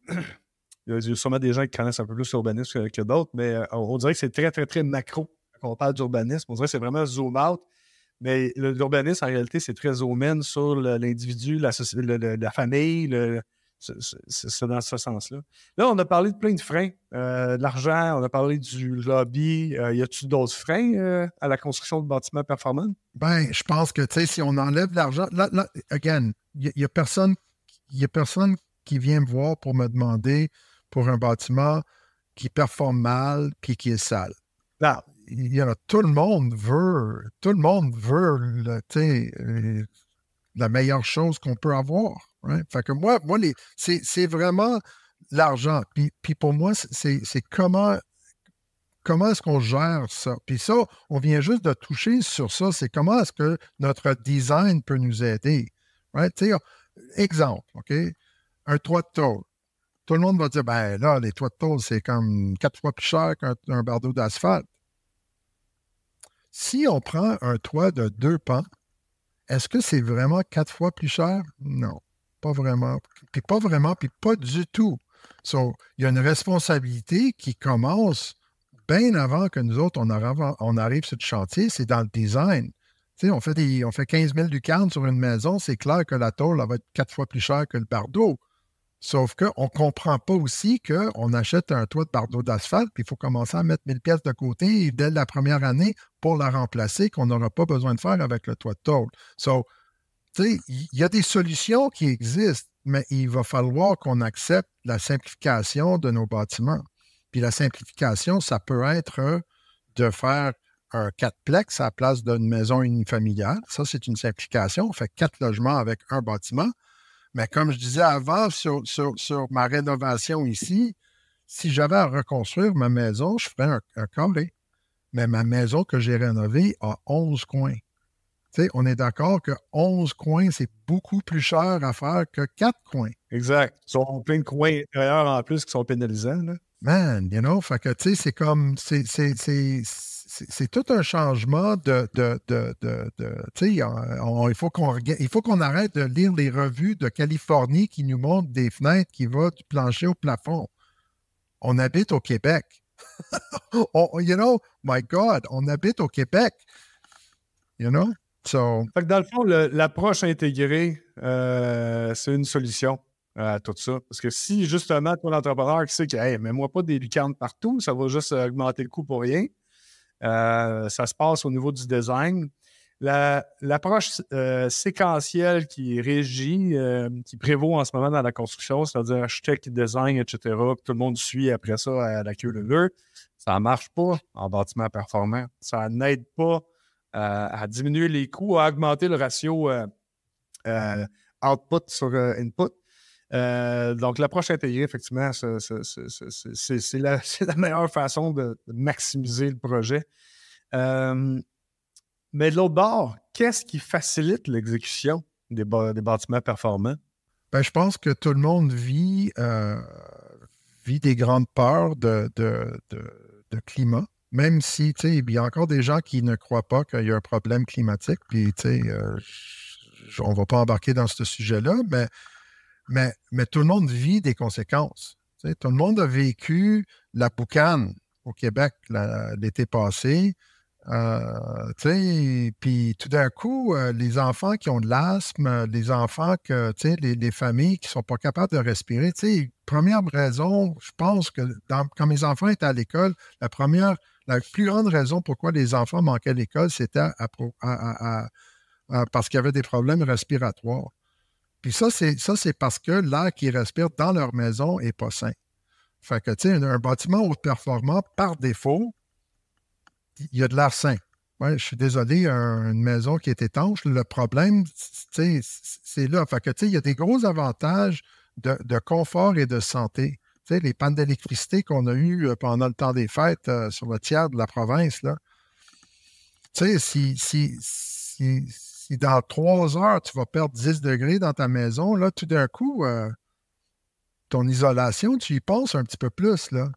il y a sûrement des gens qui connaissent un peu plus l'urbanisme que d'autres, mais on dirait que c'est très, très, très macro quand on parle d'urbanisme. On dirait que c'est vraiment zoom out. Mais l'urbanisme, en réalité, c'est très zoom in sur l'individu, la famille, c'est dans ce sens-là. Là, on a parlé de plein de freins. De l'argent, on a parlé du lobby. Y a-t-il d'autres freins à la construction de bâtiments performants? Ben, je pense que, si on enlève l'argent... Là, again, il n'y a personne qui vient me voir pour me demander pour un bâtiment qui performe mal puis qui est sale. Non. Tout le monde veut la meilleure chose qu'on peut avoir. Right? Fait que moi c'est vraiment l'argent. Puis pour moi, c'est comment est-ce qu'on gère ça. Puis ça, on vient juste de toucher sur ça. C'est comment est-ce que notre design peut nous aider. Right? Exemple, OK? Un toit de tôle. Tout le monde va dire, ben là, les toits de tôle, c'est comme 4 fois plus cher qu'un bardeau d'asphalte. Si on prend un toit de 2 pans, est-ce que c'est vraiment 4 fois plus cher? Non, pas vraiment. Puis pas du tout. So, il y a une responsabilité qui commence bien avant que nous autres, on arrive sur le chantier, c'est dans le design. Tu sais, on fait 15 000 lucarnes sur une maison, c'est clair que la tôle elle va être 4 fois plus chère que le bardeau. Sauf qu'on ne comprend pas aussi qu'on achète un toit de bardeau d'asphalte, puis il faut commencer à mettre 1000 pièces de côté dès la première année pour la remplacer, qu'on n'aura pas besoin de faire avec le toit de tôle. So, tu sais, il y a des solutions qui existent, mais il va falloir qu'on accepte la simplification de nos bâtiments. Puis la simplification, ça peut être de faire un 4-plex à la place d'une maison unifamiliale. Ça, c'est une simplification. On fait 4 logements avec un bâtiment. Mais comme je disais avant, sur ma rénovation ici, si j'avais à reconstruire ma maison, je ferais un carré. Mais ma maison que j'ai rénovée a 11 coins. Tu sais, on est d'accord que 11 coins, c'est beaucoup plus cher à faire que 4 coins. Exact. Ils ont plein de coins intérieurs en plus qui sont pénalisants. Là. Man, fait que, tu sais, c'est comme, c'est tout un changement tu sais, il faut qu'on arrête de lire les revues de Californie qui nous montrent des fenêtres qui vont du plancher au plafond. On habite au Québec. My God, on habite au Québec. So. Fait que dans le fond, l'approche intégrée, c'est une solution à tout ça. Parce que si, justement, toi, l'entrepreneur qui sait que, hey, mets-moi pas des lucarnes partout, ça va juste augmenter le coût pour rien. Ça se passe au niveau du design. L'approche séquentielle qui régit, qui prévaut en ce moment dans la construction, c'est-à-dire architecte, design, etc., que tout le monde suit après ça à la queue leu-leu, ça ne marche pas en bâtiment performant. Ça n'aide pas à diminuer les coûts, à augmenter le ratio output sur input. Donc, l'approche intégrée, effectivement, c'est la meilleure façon de maximiser le projet. Mais de l'autre bord, qu'est-ce qui facilite l'exécution des bâtiments performants? Ben, je pense que tout le monde vit des grandes peurs de climat, même si, tu sais, il y a encore des gens qui ne croient pas qu'il y a un problème climatique, puis, tu sais, on ne va pas embarquer dans ce sujet-là, mais tout le monde vit des conséquences. Tu sais, tout le monde a vécu la boucane au Québec l'été passé. Puis tout d'un coup, les enfants qui ont de l'asthme, les enfants que, tu sais, les familles qui ne sont pas capables de respirer, tu sais, première raison, je pense que quand mes enfants étaient à l'école, la plus grande raison pourquoi les enfants manquaient à l'école, c'était parce qu'il y avait des problèmes respiratoires. Puis ça, c'est parce que l'air qu'ils respirent dans leur maison n'est pas sain. Fait que, tu sais, un bâtiment haute performant, par défaut, il y a de l'air sain. Ouais, je suis désolé, une maison qui est étanche, le problème, c'est là. Fait que, il y a des gros avantages de confort et de santé. Les pannes d'électricité qu'on a eues pendant le temps des fêtes sur le tiers de la province, là. Si dans 3 heures, tu vas perdre 10 degrés dans ta maison, là, tout d'un coup, ton isolation, tu y penses un petit peu plus, là.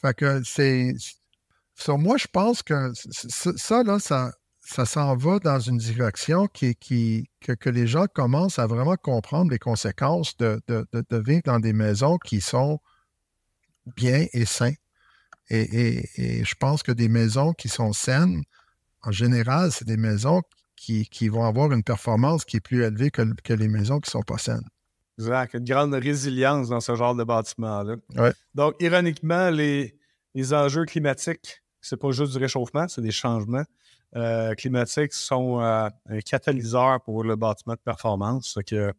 Fait que moi, je pense que ça s'en va dans une direction que les gens commencent à vraiment comprendre les conséquences de vivre dans des maisons qui sont bien et saines. Et je pense que des maisons qui sont saines, en général, c'est des maisons qui vont avoir une performance qui est plus élevée que les maisons qui ne sont pas saines. Exact. Une grande résilience dans ce genre de bâtiment-là. Ouais. Donc, ironiquement, les enjeux climatiques, c'est pas juste du réchauffement, c'est des changements climatiques sont un catalyseur pour le bâtiment de performance. Que,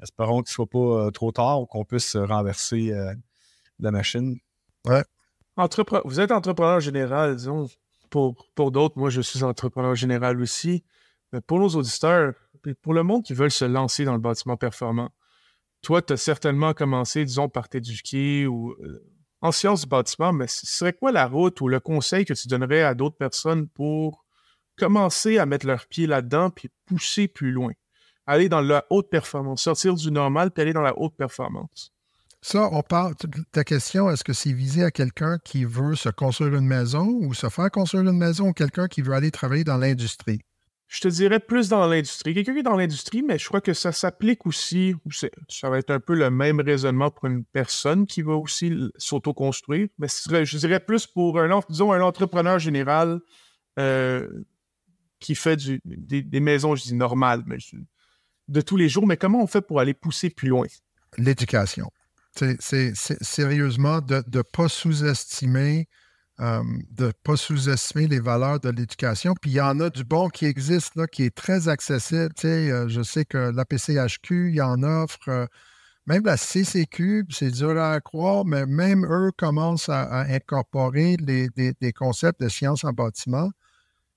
espérons qu'il ne soit pas trop tard ou qu'on puisse renverser la machine. Ouais. Vous êtes entrepreneur général, disons. Pour d'autres, moi, je suis entrepreneur général aussi. Mais pour nos auditeurs, pour le monde qui veulent se lancer dans le bâtiment performant, toi, tu as certainement commencé, disons, par t'éduquer ou en sciences du bâtiment, mais ce serait quoi la route ou le conseil que tu donnerais à d'autres personnes pour commencer à mettre leurs pieds là-dedans puis pousser plus loin? Aller dans la haute performance, sortir du normal puis aller dans la haute performance. Ça, on parle. Ta question, est-ce que c'est visé à quelqu'un qui veut se construire une maison ou se faire construire une maison ou quelqu'un qui veut aller travailler dans l'industrie? Je te dirais plus dans l'industrie. Quelqu'un qui est dans l'industrie, mais je crois que ça s'applique aussi, ça va être un peu le même raisonnement pour une personne qui va aussi s'auto-construire, mais je dirais plus pour un entrepreneur général qui fait des maisons, je dis normales, mais de tous les jours. Mais comment on fait pour aller pousser plus loin? L'éducation. C'est sérieusement de ne pas sous-estimer les valeurs de l'éducation. Puis il y en a du bon qui existe, là, qui est très accessible. Je sais que l'APCHQ, il y en offre. Même la CCQ, c'est dur à croire, mais même eux commencent à incorporer des concepts de sciences en bâtiment.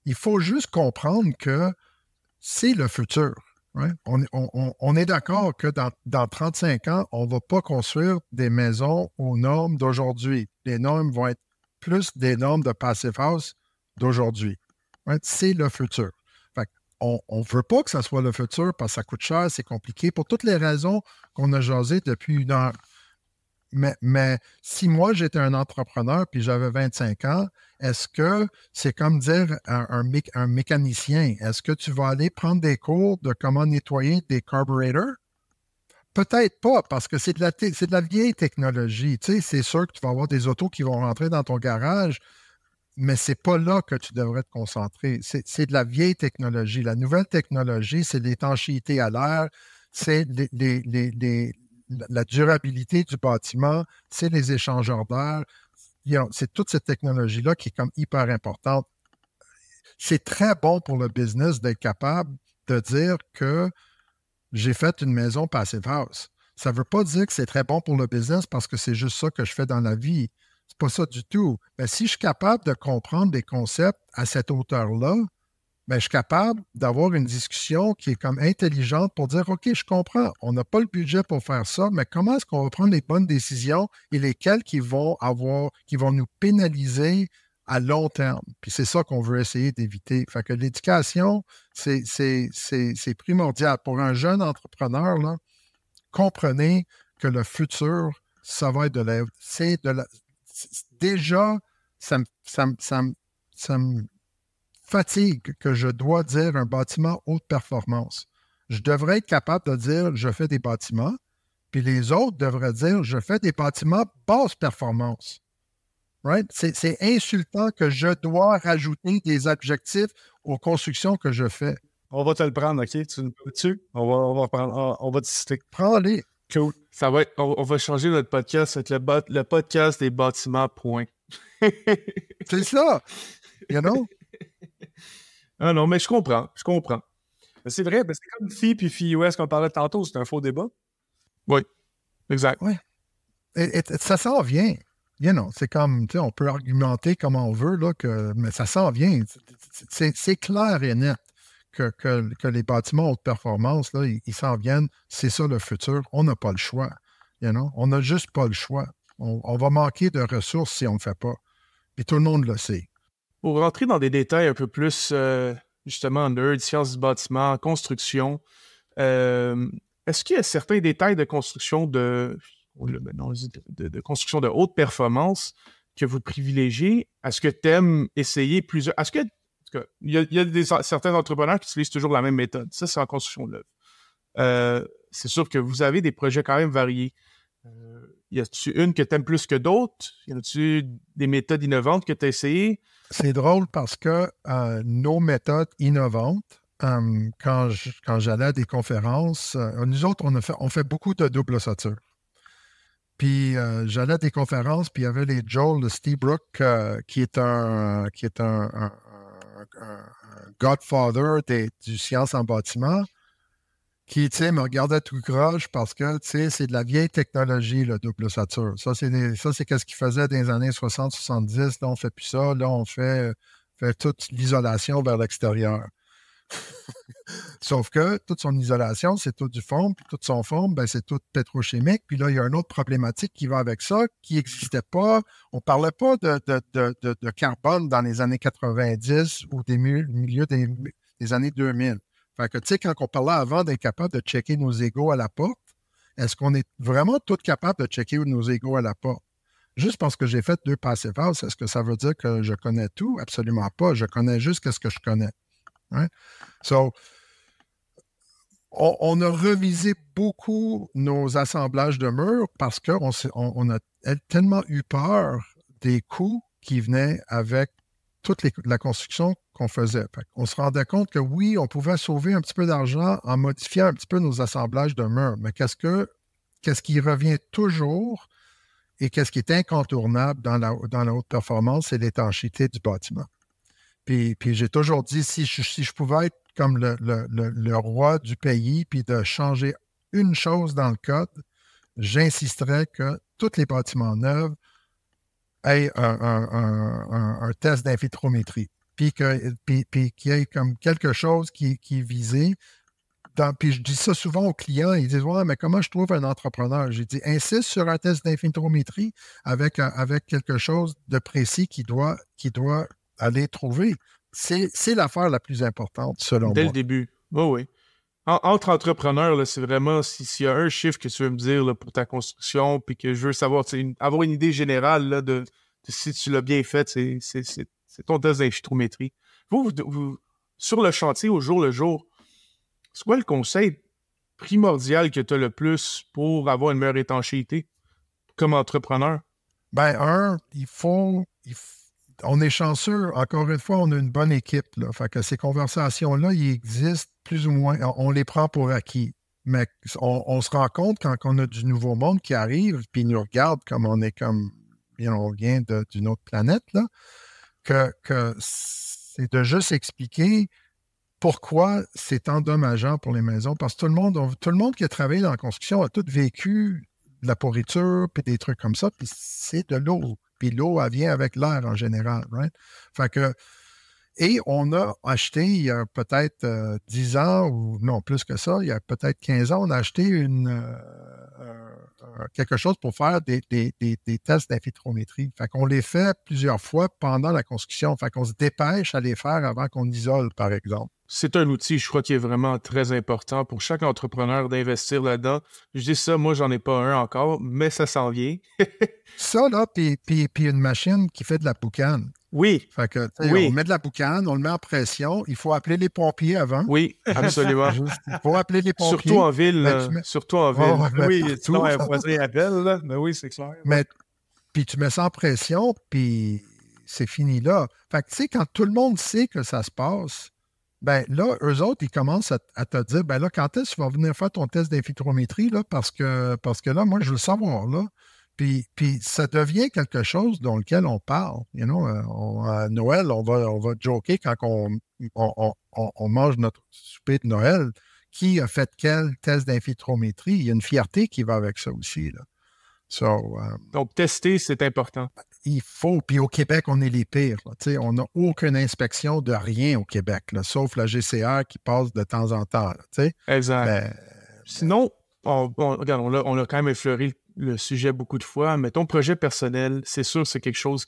Il faut juste comprendre que c'est le futur. Ouais. On est d'accord que dans 35 ans, on ne va pas construire des maisons aux normes d'aujourd'hui. Les normes vont être plus des normes de Passive House d'aujourd'hui. Ouais. C'est le futur. Fait on ne veut pas que ça soit le futur parce que ça coûte cher, c'est compliqué, pour toutes les raisons qu'on a jasées depuis 1 heure. Mais si moi, j'étais un entrepreneur puis j'avais 25 ans, est-ce que c'est comme dire un mécanicien, est-ce que tu vas aller prendre des cours de comment nettoyer des carburetors? Peut-être pas, parce que c'est de la vieille technologie. Tu sais, c'est sûr que tu vas avoir des autos qui vont rentrer dans ton garage, mais c'est pas là que tu devrais te concentrer. C'est de la vieille technologie. La nouvelle technologie, c'est l'étanchéité à l'air, c'est la durabilité du bâtiment, c'est les échangeurs d'air. C'est toute cette technologie-là qui est comme hyper importante. C'est très bon pour le business d'être capable de dire que j'ai fait une maison passive house. Ça ne veut pas dire que c'est très bon pour le business parce que c'est juste ça que je fais dans la vie. C'est pas ça du tout. Mais si je suis capable de comprendre des concepts à cette hauteur-là, ben, je suis capable d'avoir une discussion qui est comme intelligente pour dire, OK, je comprends, on n'a pas le budget pour faire ça, mais comment est-ce qu'on va prendre les bonnes décisions et lesquelles qui vont nous pénaliser à long terme. Puis c'est ça qu'on veut essayer d'éviter. Fait que l'éducation, c'est primordial. Pour un jeune entrepreneur, là, comprenez que le futur, ça va être déjà, ça me fatigue que je dois dire un bâtiment haute performance. Je devrais être capable de dire je fais des bâtiments, puis les autres devraient dire je fais des bâtiments basse performance. Right? C'est insultant que je dois rajouter des adjectifs aux constructions que je fais. On va te le prendre, OK? Tu nous peux dessus? On va te citer. Prends-les. Cool. Ça va être, on va changer notre podcast avec le podcast des bâtiments, point. C'est ça. You know? Ah non, mais je comprends. Mais c'est vrai, c'est comme Phi puis Phi US qu'on parlait tantôt, c'est un faux débat. Oui, exact. Oui. Et ça s'en vient. You know, c'est comme, tu sais, on peut argumenter comme on veut, là, mais ça s'en vient. C'est clair et net que les bâtiments haute performance, là, ils s'en viennent. C'est ça le futur. On n'a pas le choix. You know? On n'a juste pas le choix. On va manquer de ressources si on ne le fait pas. Et tout le monde le sait. Pour rentrer dans des détails un peu plus, justement, nerd, sciences du bâtiment, construction, est-ce qu'il y a certains détails de construction de construction de haute performance que vous privilégiez? Est-ce que tu aimes essayer plusieurs... Est-ce que... Il y a certains entrepreneurs qui utilisent toujours la même méthode. Ça, c'est en construction de l'œuvre. C'est sûr que vous avez des projets quand même variés. Y a-tu une que tu aimes plus que d'autres? Y a-tu des méthodes innovantes que tu as essayées? C'est drôle parce que nos méthodes innovantes, quand j'allais à des conférences, nous autres, on fait beaucoup de double ossature. Puis j'allais à des conférences, puis il y avait les Joel Lestibrooke, qui est un godfather du science en bâtiment, qui, tu sais, me regardait tout croche parce que, tu sais, c'est de la vieille technologie, le double ossature. Ça, c'est ce qu'ils faisaient dans les années 60-70. Là, on fait plus ça. Là, on fait toute l'isolation vers l'extérieur. Sauf que toute son isolation, c'est tout du foam, puis toute son foam, ben, c'est tout pétrochimique. Puis là, il y a une autre problématique qui va avec ça, qui n'existait pas. On ne parlait pas de carbone dans les années 90 ou milieu des années 2000. Fait que, tu sais, quand on parlait avant d'être capable de checker nos égos à la porte, est-ce qu'on est vraiment tous capables de checker nos égos à la porte? Juste parce que j'ai fait 2 passive house, est-ce que ça veut dire que je connais tout? Absolument pas. Je connais juste ce que je connais. Right? So, on a revisé beaucoup nos assemblages de murs parce qu'on a tellement eu peur des coûts qui venaient avec toute la construction qu'on faisait. On se rendait compte que oui, on pouvait sauver un petit peu d'argent en modifiant un petit peu nos assemblages de murs, mais qu'est-ce qui revient toujours et qu'est-ce qui est incontournable dans la haute performance, c'est l'étanchéité du bâtiment. Puis j'ai toujours dit, si je pouvais être comme le roi du pays, puis de changer une chose dans le code, j'insisterais que tous les bâtiments neufs aient un test d'infiltrométrie, puis qu'il y ait comme quelque chose qui est visé. Puis je dis ça souvent aux clients, ils disent « Ouais, mais comment je trouve un entrepreneur? » J'ai dit « Insiste sur un test d'infiltrométrie avec quelque chose de précis qui doit aller trouver. » C'est l'affaire la plus importante, selon moi. Dès le début. Oui, oui. Entre entrepreneurs, là, c'est vraiment s'il y a un chiffre que tu veux me dire là, pour ta construction, puis que je veux savoir, avoir une idée générale là, de si tu l'as bien fait, c'est ton test d'infiltrométrie. Vous, sur le chantier, au jour le jour, c'est quoi le conseil primordial que tu as le plus pour avoir une meilleure étanchéité comme entrepreneur? Ben, on est chanceux. Encore une fois, on a une bonne équipe. Là. Fait que ces conversations-là, ils existent plus ou moins. On les prend pour acquis. Mais on se rend compte quand on a du nouveau monde qui arrive, puis ils nous regardent comme on est comme, on vient d'une autre planète, là, que c'est de juste expliquer pourquoi c'est endommageant pour les maisons. Parce que tout le monde qui a travaillé dans la construction a tout vécu de la pourriture, puis des trucs comme ça, puis c'est de l'eau. Puis l'eau, elle vient avec l'air en général, right? Fait que, et on a acheté, il y a peut-être 10 ans, ou non, plus que ça, il y a peut-être 15 ans, on a acheté quelque chose pour faire des tests d'infiltrométrie. Fait qu'on les fait plusieurs fois pendant la construction. Fait qu'on se dépêche à les faire avant qu'on isole, par exemple. C'est un outil, je crois, qui est vraiment très important pour chaque entrepreneur d'investir là-dedans. Je dis ça, moi, j'en ai pas un encore, mais ça s'en vient. Ça, là, puis une machine qui fait de la boucane. Oui. Fait que, oui. On met de la boucane, on le met en pression. Il faut appeler les pompiers avant. Oui, absolument. Il faut appeler les pompiers. Surtout en ville. Surtout en ville. Oh, oui, sinon, un voisin appelle, là. Mais oui, c'est clair. Mais, puis tu mets ça en pression, puis c'est fini là. Fait que, tu sais, quand tout le monde sait que ça se passe, ben là, eux autres, ils commencent à te dire, ben là, quand est-ce que tu vas venir faire ton test d'infiltrométrie, là, parce que là, moi, je veux le savoir, là. Puis ça devient quelque chose dans lequel on parle. À Noël, on va joker quand on mange notre souper de Noël. Qui a fait quel test d'infiltrométrie? Il y a une fierté qui va avec ça aussi, là. Donc, tester, c'est important. Il faut. Puis au Québec, on est les pires. On n'a aucune inspection de rien au Québec, là, sauf la GCR qui passe de temps en temps. Là, exact. Sinon, regarde, on a quand même effleuré le sujet beaucoup de fois, mais ton projet personnel, c'est sûr, c'est quelque chose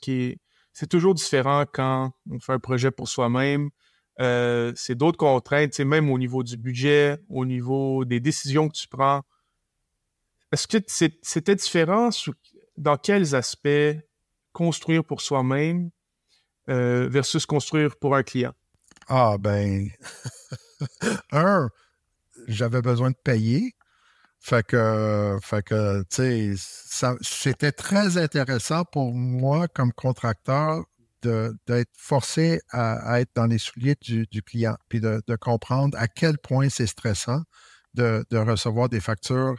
c'est toujours différent quand on fait un projet pour soi-même. C'est d'autres contraintes, même au niveau du budget, au niveau des décisions que tu prends. Est-ce que c'était différent dans quels aspects construire pour soi-même versus construire pour un client? Ah, ben, j'avais besoin de payer. Fait que tu sais, c'était très intéressant pour moi comme contracteur d'être forcé à être dans les souliers du client, puis de comprendre à quel point c'est stressant de recevoir des factures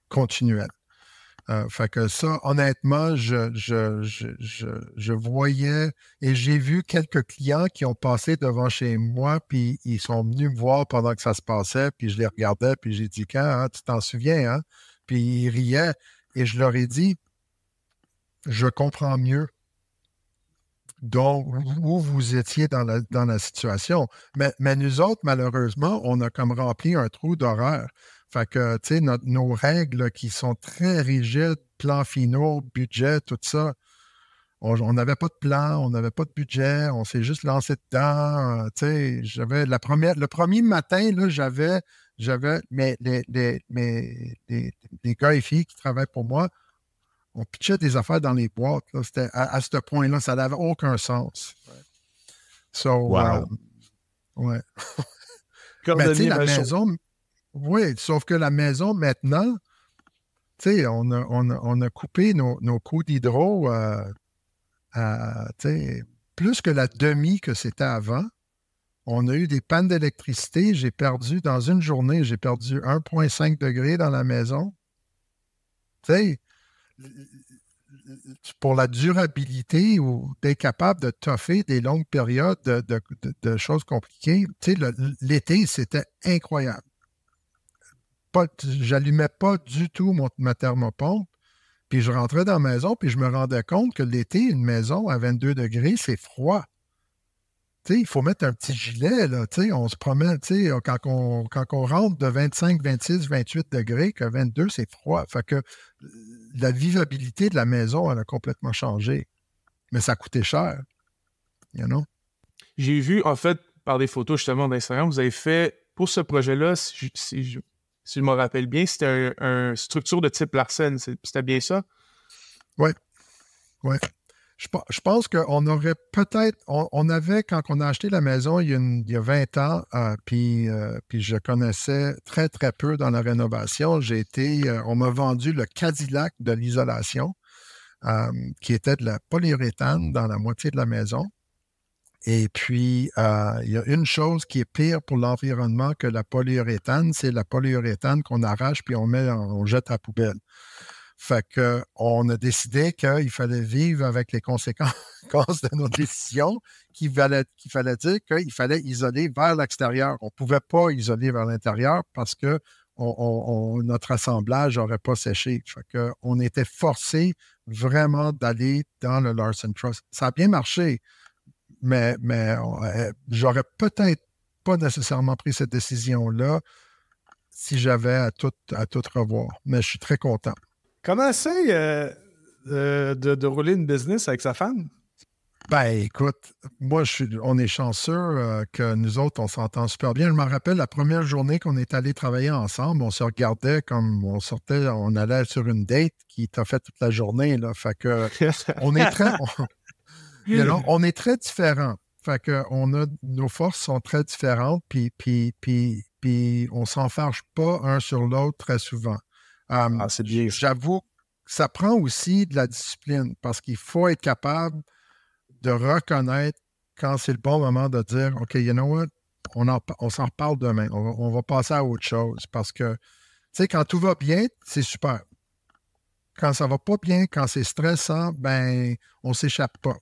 continuelles. Fait que ça, honnêtement, je voyais et j'ai vu quelques clients qui ont passé devant chez moi, puis ils sont venus me voir pendant que ça se passait, puis je les regardais, puis j'ai dit, quand, tu t'en souviens, hein? Puis ils riaient, et je leur ai dit, je comprends mieux donc où vous étiez dans la situation. Mais nous autres, malheureusement, on a comme rempli un trou d'horaire. Fait que, tu sais, nos règles qui sont très rigides, plans finaux, budget, tout ça, on n'avait pas de plan, on n'avait pas de budget, on s'est juste lancé dedans. Tu sais, le premier matin, là, j'avais les gars et filles qui travaillent pour moi, on pitchait des affaires dans les boîtes. Là. C'était à ce point-là, ça n'avait aucun sens. So, wow. Ouais. Mais tu sais, la maison... Oui, sauf que la maison, maintenant, tu sais, on a coupé nos coûts d'hydro plus que la demi que c'était avant. On a eu des pannes d'électricité. Dans une journée, j'ai perdu 1,5 degrés dans la maison. Tu sais, pour la durabilité ou d'être capable de toffer des longues périodes de choses compliquées, tu sais, l'été, c'était incroyable. J'allumais pas du tout ma thermopompe, puis je rentrais dans la maison, puis je me rendais compte que l'été, une maison à 22 degrés, c'est froid. Tu sais, il faut mettre un petit gilet, là, tu sais, on se promène, tu sais, quand on rentre de 25, 26, 28 degrés, que 22, c'est froid. Fait que la vivabilité de la maison, elle a complètement changé. Mais ça coûtait cher, you know? J'ai vu, en fait, par des photos justement d'Instagram, vous avez fait pour ce projet-là, si je me rappelle bien, c'était une structure de type Larsen. C'était bien ça? Oui. Oui. Je pense qu'on aurait peut-être... On avait, quand on a acheté la maison il y a 20 ans, puis je connaissais très, très peu dans la rénovation. On m'a vendu le Cadillac de l'isolation, qui était de la polyuréthane dans la moitié de la maison. Et puis, il y a une chose qui est pire pour l'environnement que la polyuréthane, c'est la polyuréthane qu'on arrache puis on jette à la poubelle. Fait qu'on a décidé qu'il fallait vivre avec les conséquences de nos décisions, qu'il fallait dire qu'il fallait isoler vers l'extérieur. On ne pouvait pas isoler vers l'intérieur parce que notre assemblage n'aurait pas séché. Fait qu'on était forcé vraiment d'aller dans le Larsen Truss. Ça a bien marché, mais j'aurais peut-être pas nécessairement pris cette décision-là si j'avais à tout revoir. Mais je suis très content. Comment c'est de rouler une business avec sa femme? Ben, écoute, moi, on est chanceux que nous autres, on s'entend super bien. Je me rappelle la première journée qu'on est allé travailler ensemble, on se regardait comme on allait sur une date qui t'a fait toute la journée, là. Fait que on est très différents. Fait que nos forces sont très différentes, puis on s'en fâche pas un sur l'autre très souvent. C'est bien. J'avoue que ça prend aussi de la discipline parce qu'il faut être capable de reconnaître quand c'est le bon moment de dire « OK, you know what? On s'en reparle demain. On va passer à autre chose. » Parce que, tu sais, quand tout va bien, c'est super. Quand ça va pas bien, quand c'est stressant, ben, on s'échappe pas.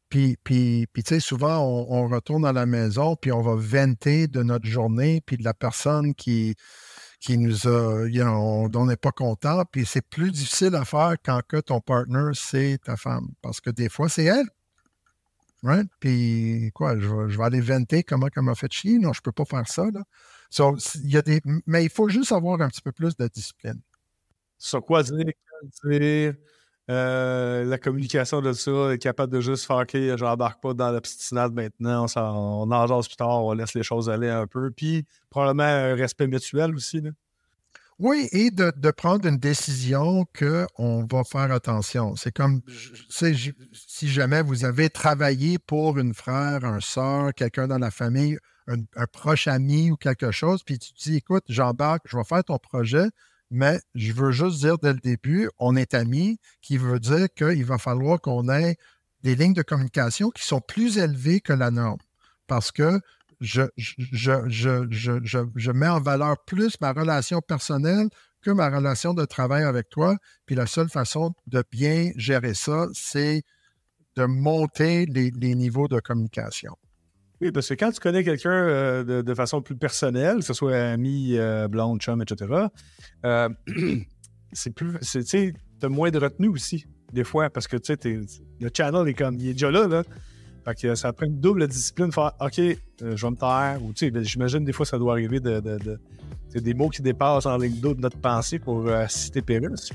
Puis tu sais, souvent, on retourne à la maison, puis on va vanter de notre journée, puis de la personne qui nous a, dont on n'est pas content, puis c'est plus difficile à faire quand que ton partner, c'est ta femme. Parce que des fois, c'est elle. Right? Puis quoi, je vais aller vanter comment elle m'a fait chier. Non, je peux pas faire ça, là. So, mais il faut juste avoir un petit peu plus de discipline. Sur quoi dire, quand dire, la communication de ça, être capable de juste faire « OK, je n'embarque pas dans l'obstinade maintenant, on en jase plus tard, on laisse les choses aller un peu. » Puis probablement un respect mutuel aussi, là. Oui, et de prendre une décision qu'on va faire attention. C'est comme, si jamais vous avez travaillé pour une frère, un sœur, quelqu'un dans la famille, un proche ami ou quelque chose, puis tu te dis, écoute, j'embarque, je vais faire ton projet, mais je veux juste dire dès le début, on est amis, qui veut dire qu'il va falloir qu'on ait des lignes de communication qui sont plus élevées que la norme. Parce que je mets en valeur plus ma relation personnelle que ma relation de travail avec toi. Puis la seule façon de bien gérer ça, c'est de monter les niveaux de communication. Oui, parce que quand tu connais quelqu'un de façon plus personnelle, que ce soit ami, blonde, chum, etc., t'as moins de retenue aussi, des fois, parce que le channel il est déjà là. Fait que ça prend une double discipline de faire « OK, je vais me taire » ou j'imagine des fois ça doit arriver des mots qui dépassent en ligne d'eau de notre pensée pour citer Pérus.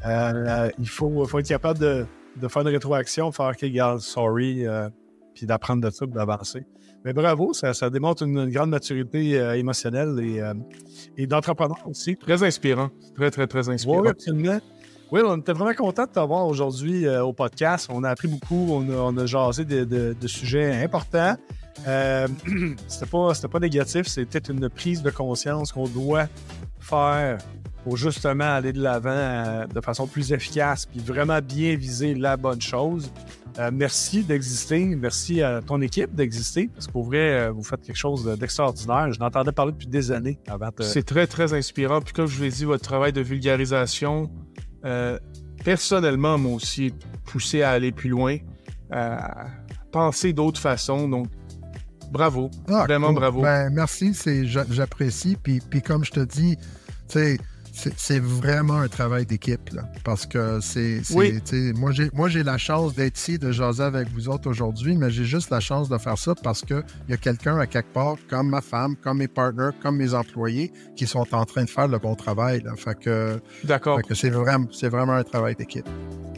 Il faut être capable de faire une rétroaction, de faire « OK, regarde, sorry », puis d'apprendre de ça, d'avancer. Mais bravo, ça démontre une grande maturité émotionnelle et d'entrepreneur aussi. Très inspirant. Très, très, très inspirant. Oui, absolument. Oui, on était vraiment content de t'avoir aujourd'hui au podcast. On a appris beaucoup, on a jasé de sujets importants. C'était pas négatif, c'était une prise de conscience qu'on doit faire pour justement aller de l'avant de façon plus efficace puis vraiment bien viser la bonne chose. Merci d'exister, merci à ton équipe d'exister, parce qu'au vrai, vous faites quelque chose d'extraordinaire. Je l'entendais parler depuis des années avant. C'est très, très inspirant. Puis comme je vous l'ai dit, votre travail de vulgarisation, personnellement, m'a aussi poussé à aller plus loin, à penser d'autres façons. Donc, bravo. Vraiment cool. Bravo. Ben, merci, j'apprécie. Puis comme je te dis, c'est vraiment un travail d'équipe, là, parce que moi j'ai la chance d'être ici, de jaser avec vous autres aujourd'hui, mais j'ai juste la chance de faire ça parce qu'il y a quelqu'un à quelque part, comme ma femme, comme mes partners, comme mes employés, qui sont en train de faire le bon travail. Là. Fait que c'est vraiment un travail d'équipe.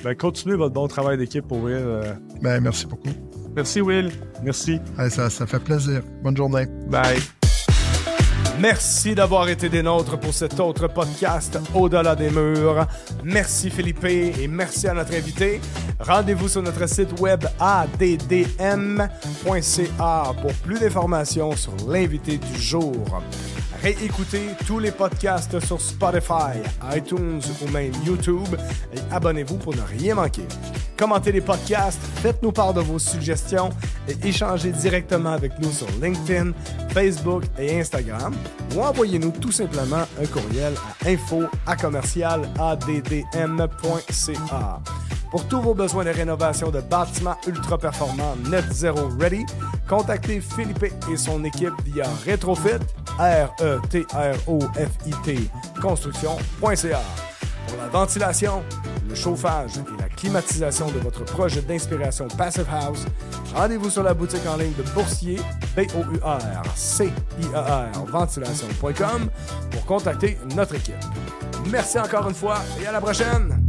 Ben, continuez votre bon travail d'équipe pour Will. Ben, merci beaucoup. Merci, Will. Merci. Allez, ça fait plaisir. Bonne journée. Bye. Merci d'avoir été des nôtres pour cet autre podcast Au-delà des murs. Merci Philippe et merci à notre invité. Rendez-vous sur notre site web addm.ca pour plus d'informations sur l'invité du jour. Réécoutez tous les podcasts sur Spotify, iTunes ou même YouTube et abonnez-vous pour ne rien manquer. Commentez les podcasts, faites-nous part de vos suggestions et échangez directement avec nous sur LinkedIn, Facebook et Instagram ou envoyez-nous tout simplement un courriel à info@addm.ca. Pour tous vos besoins de rénovation de bâtiments ultra performants Net Zero Ready, contactez Philippe et son équipe via Retrofit, RETROFIT, construction.ca. Pour la ventilation, le chauffage et la climatisation de votre projet d'inspiration Passive House, rendez-vous sur la boutique en ligne de Boursier, BOURCIER, ventilation.com pour contacter notre équipe. Merci encore une fois et à la prochaine!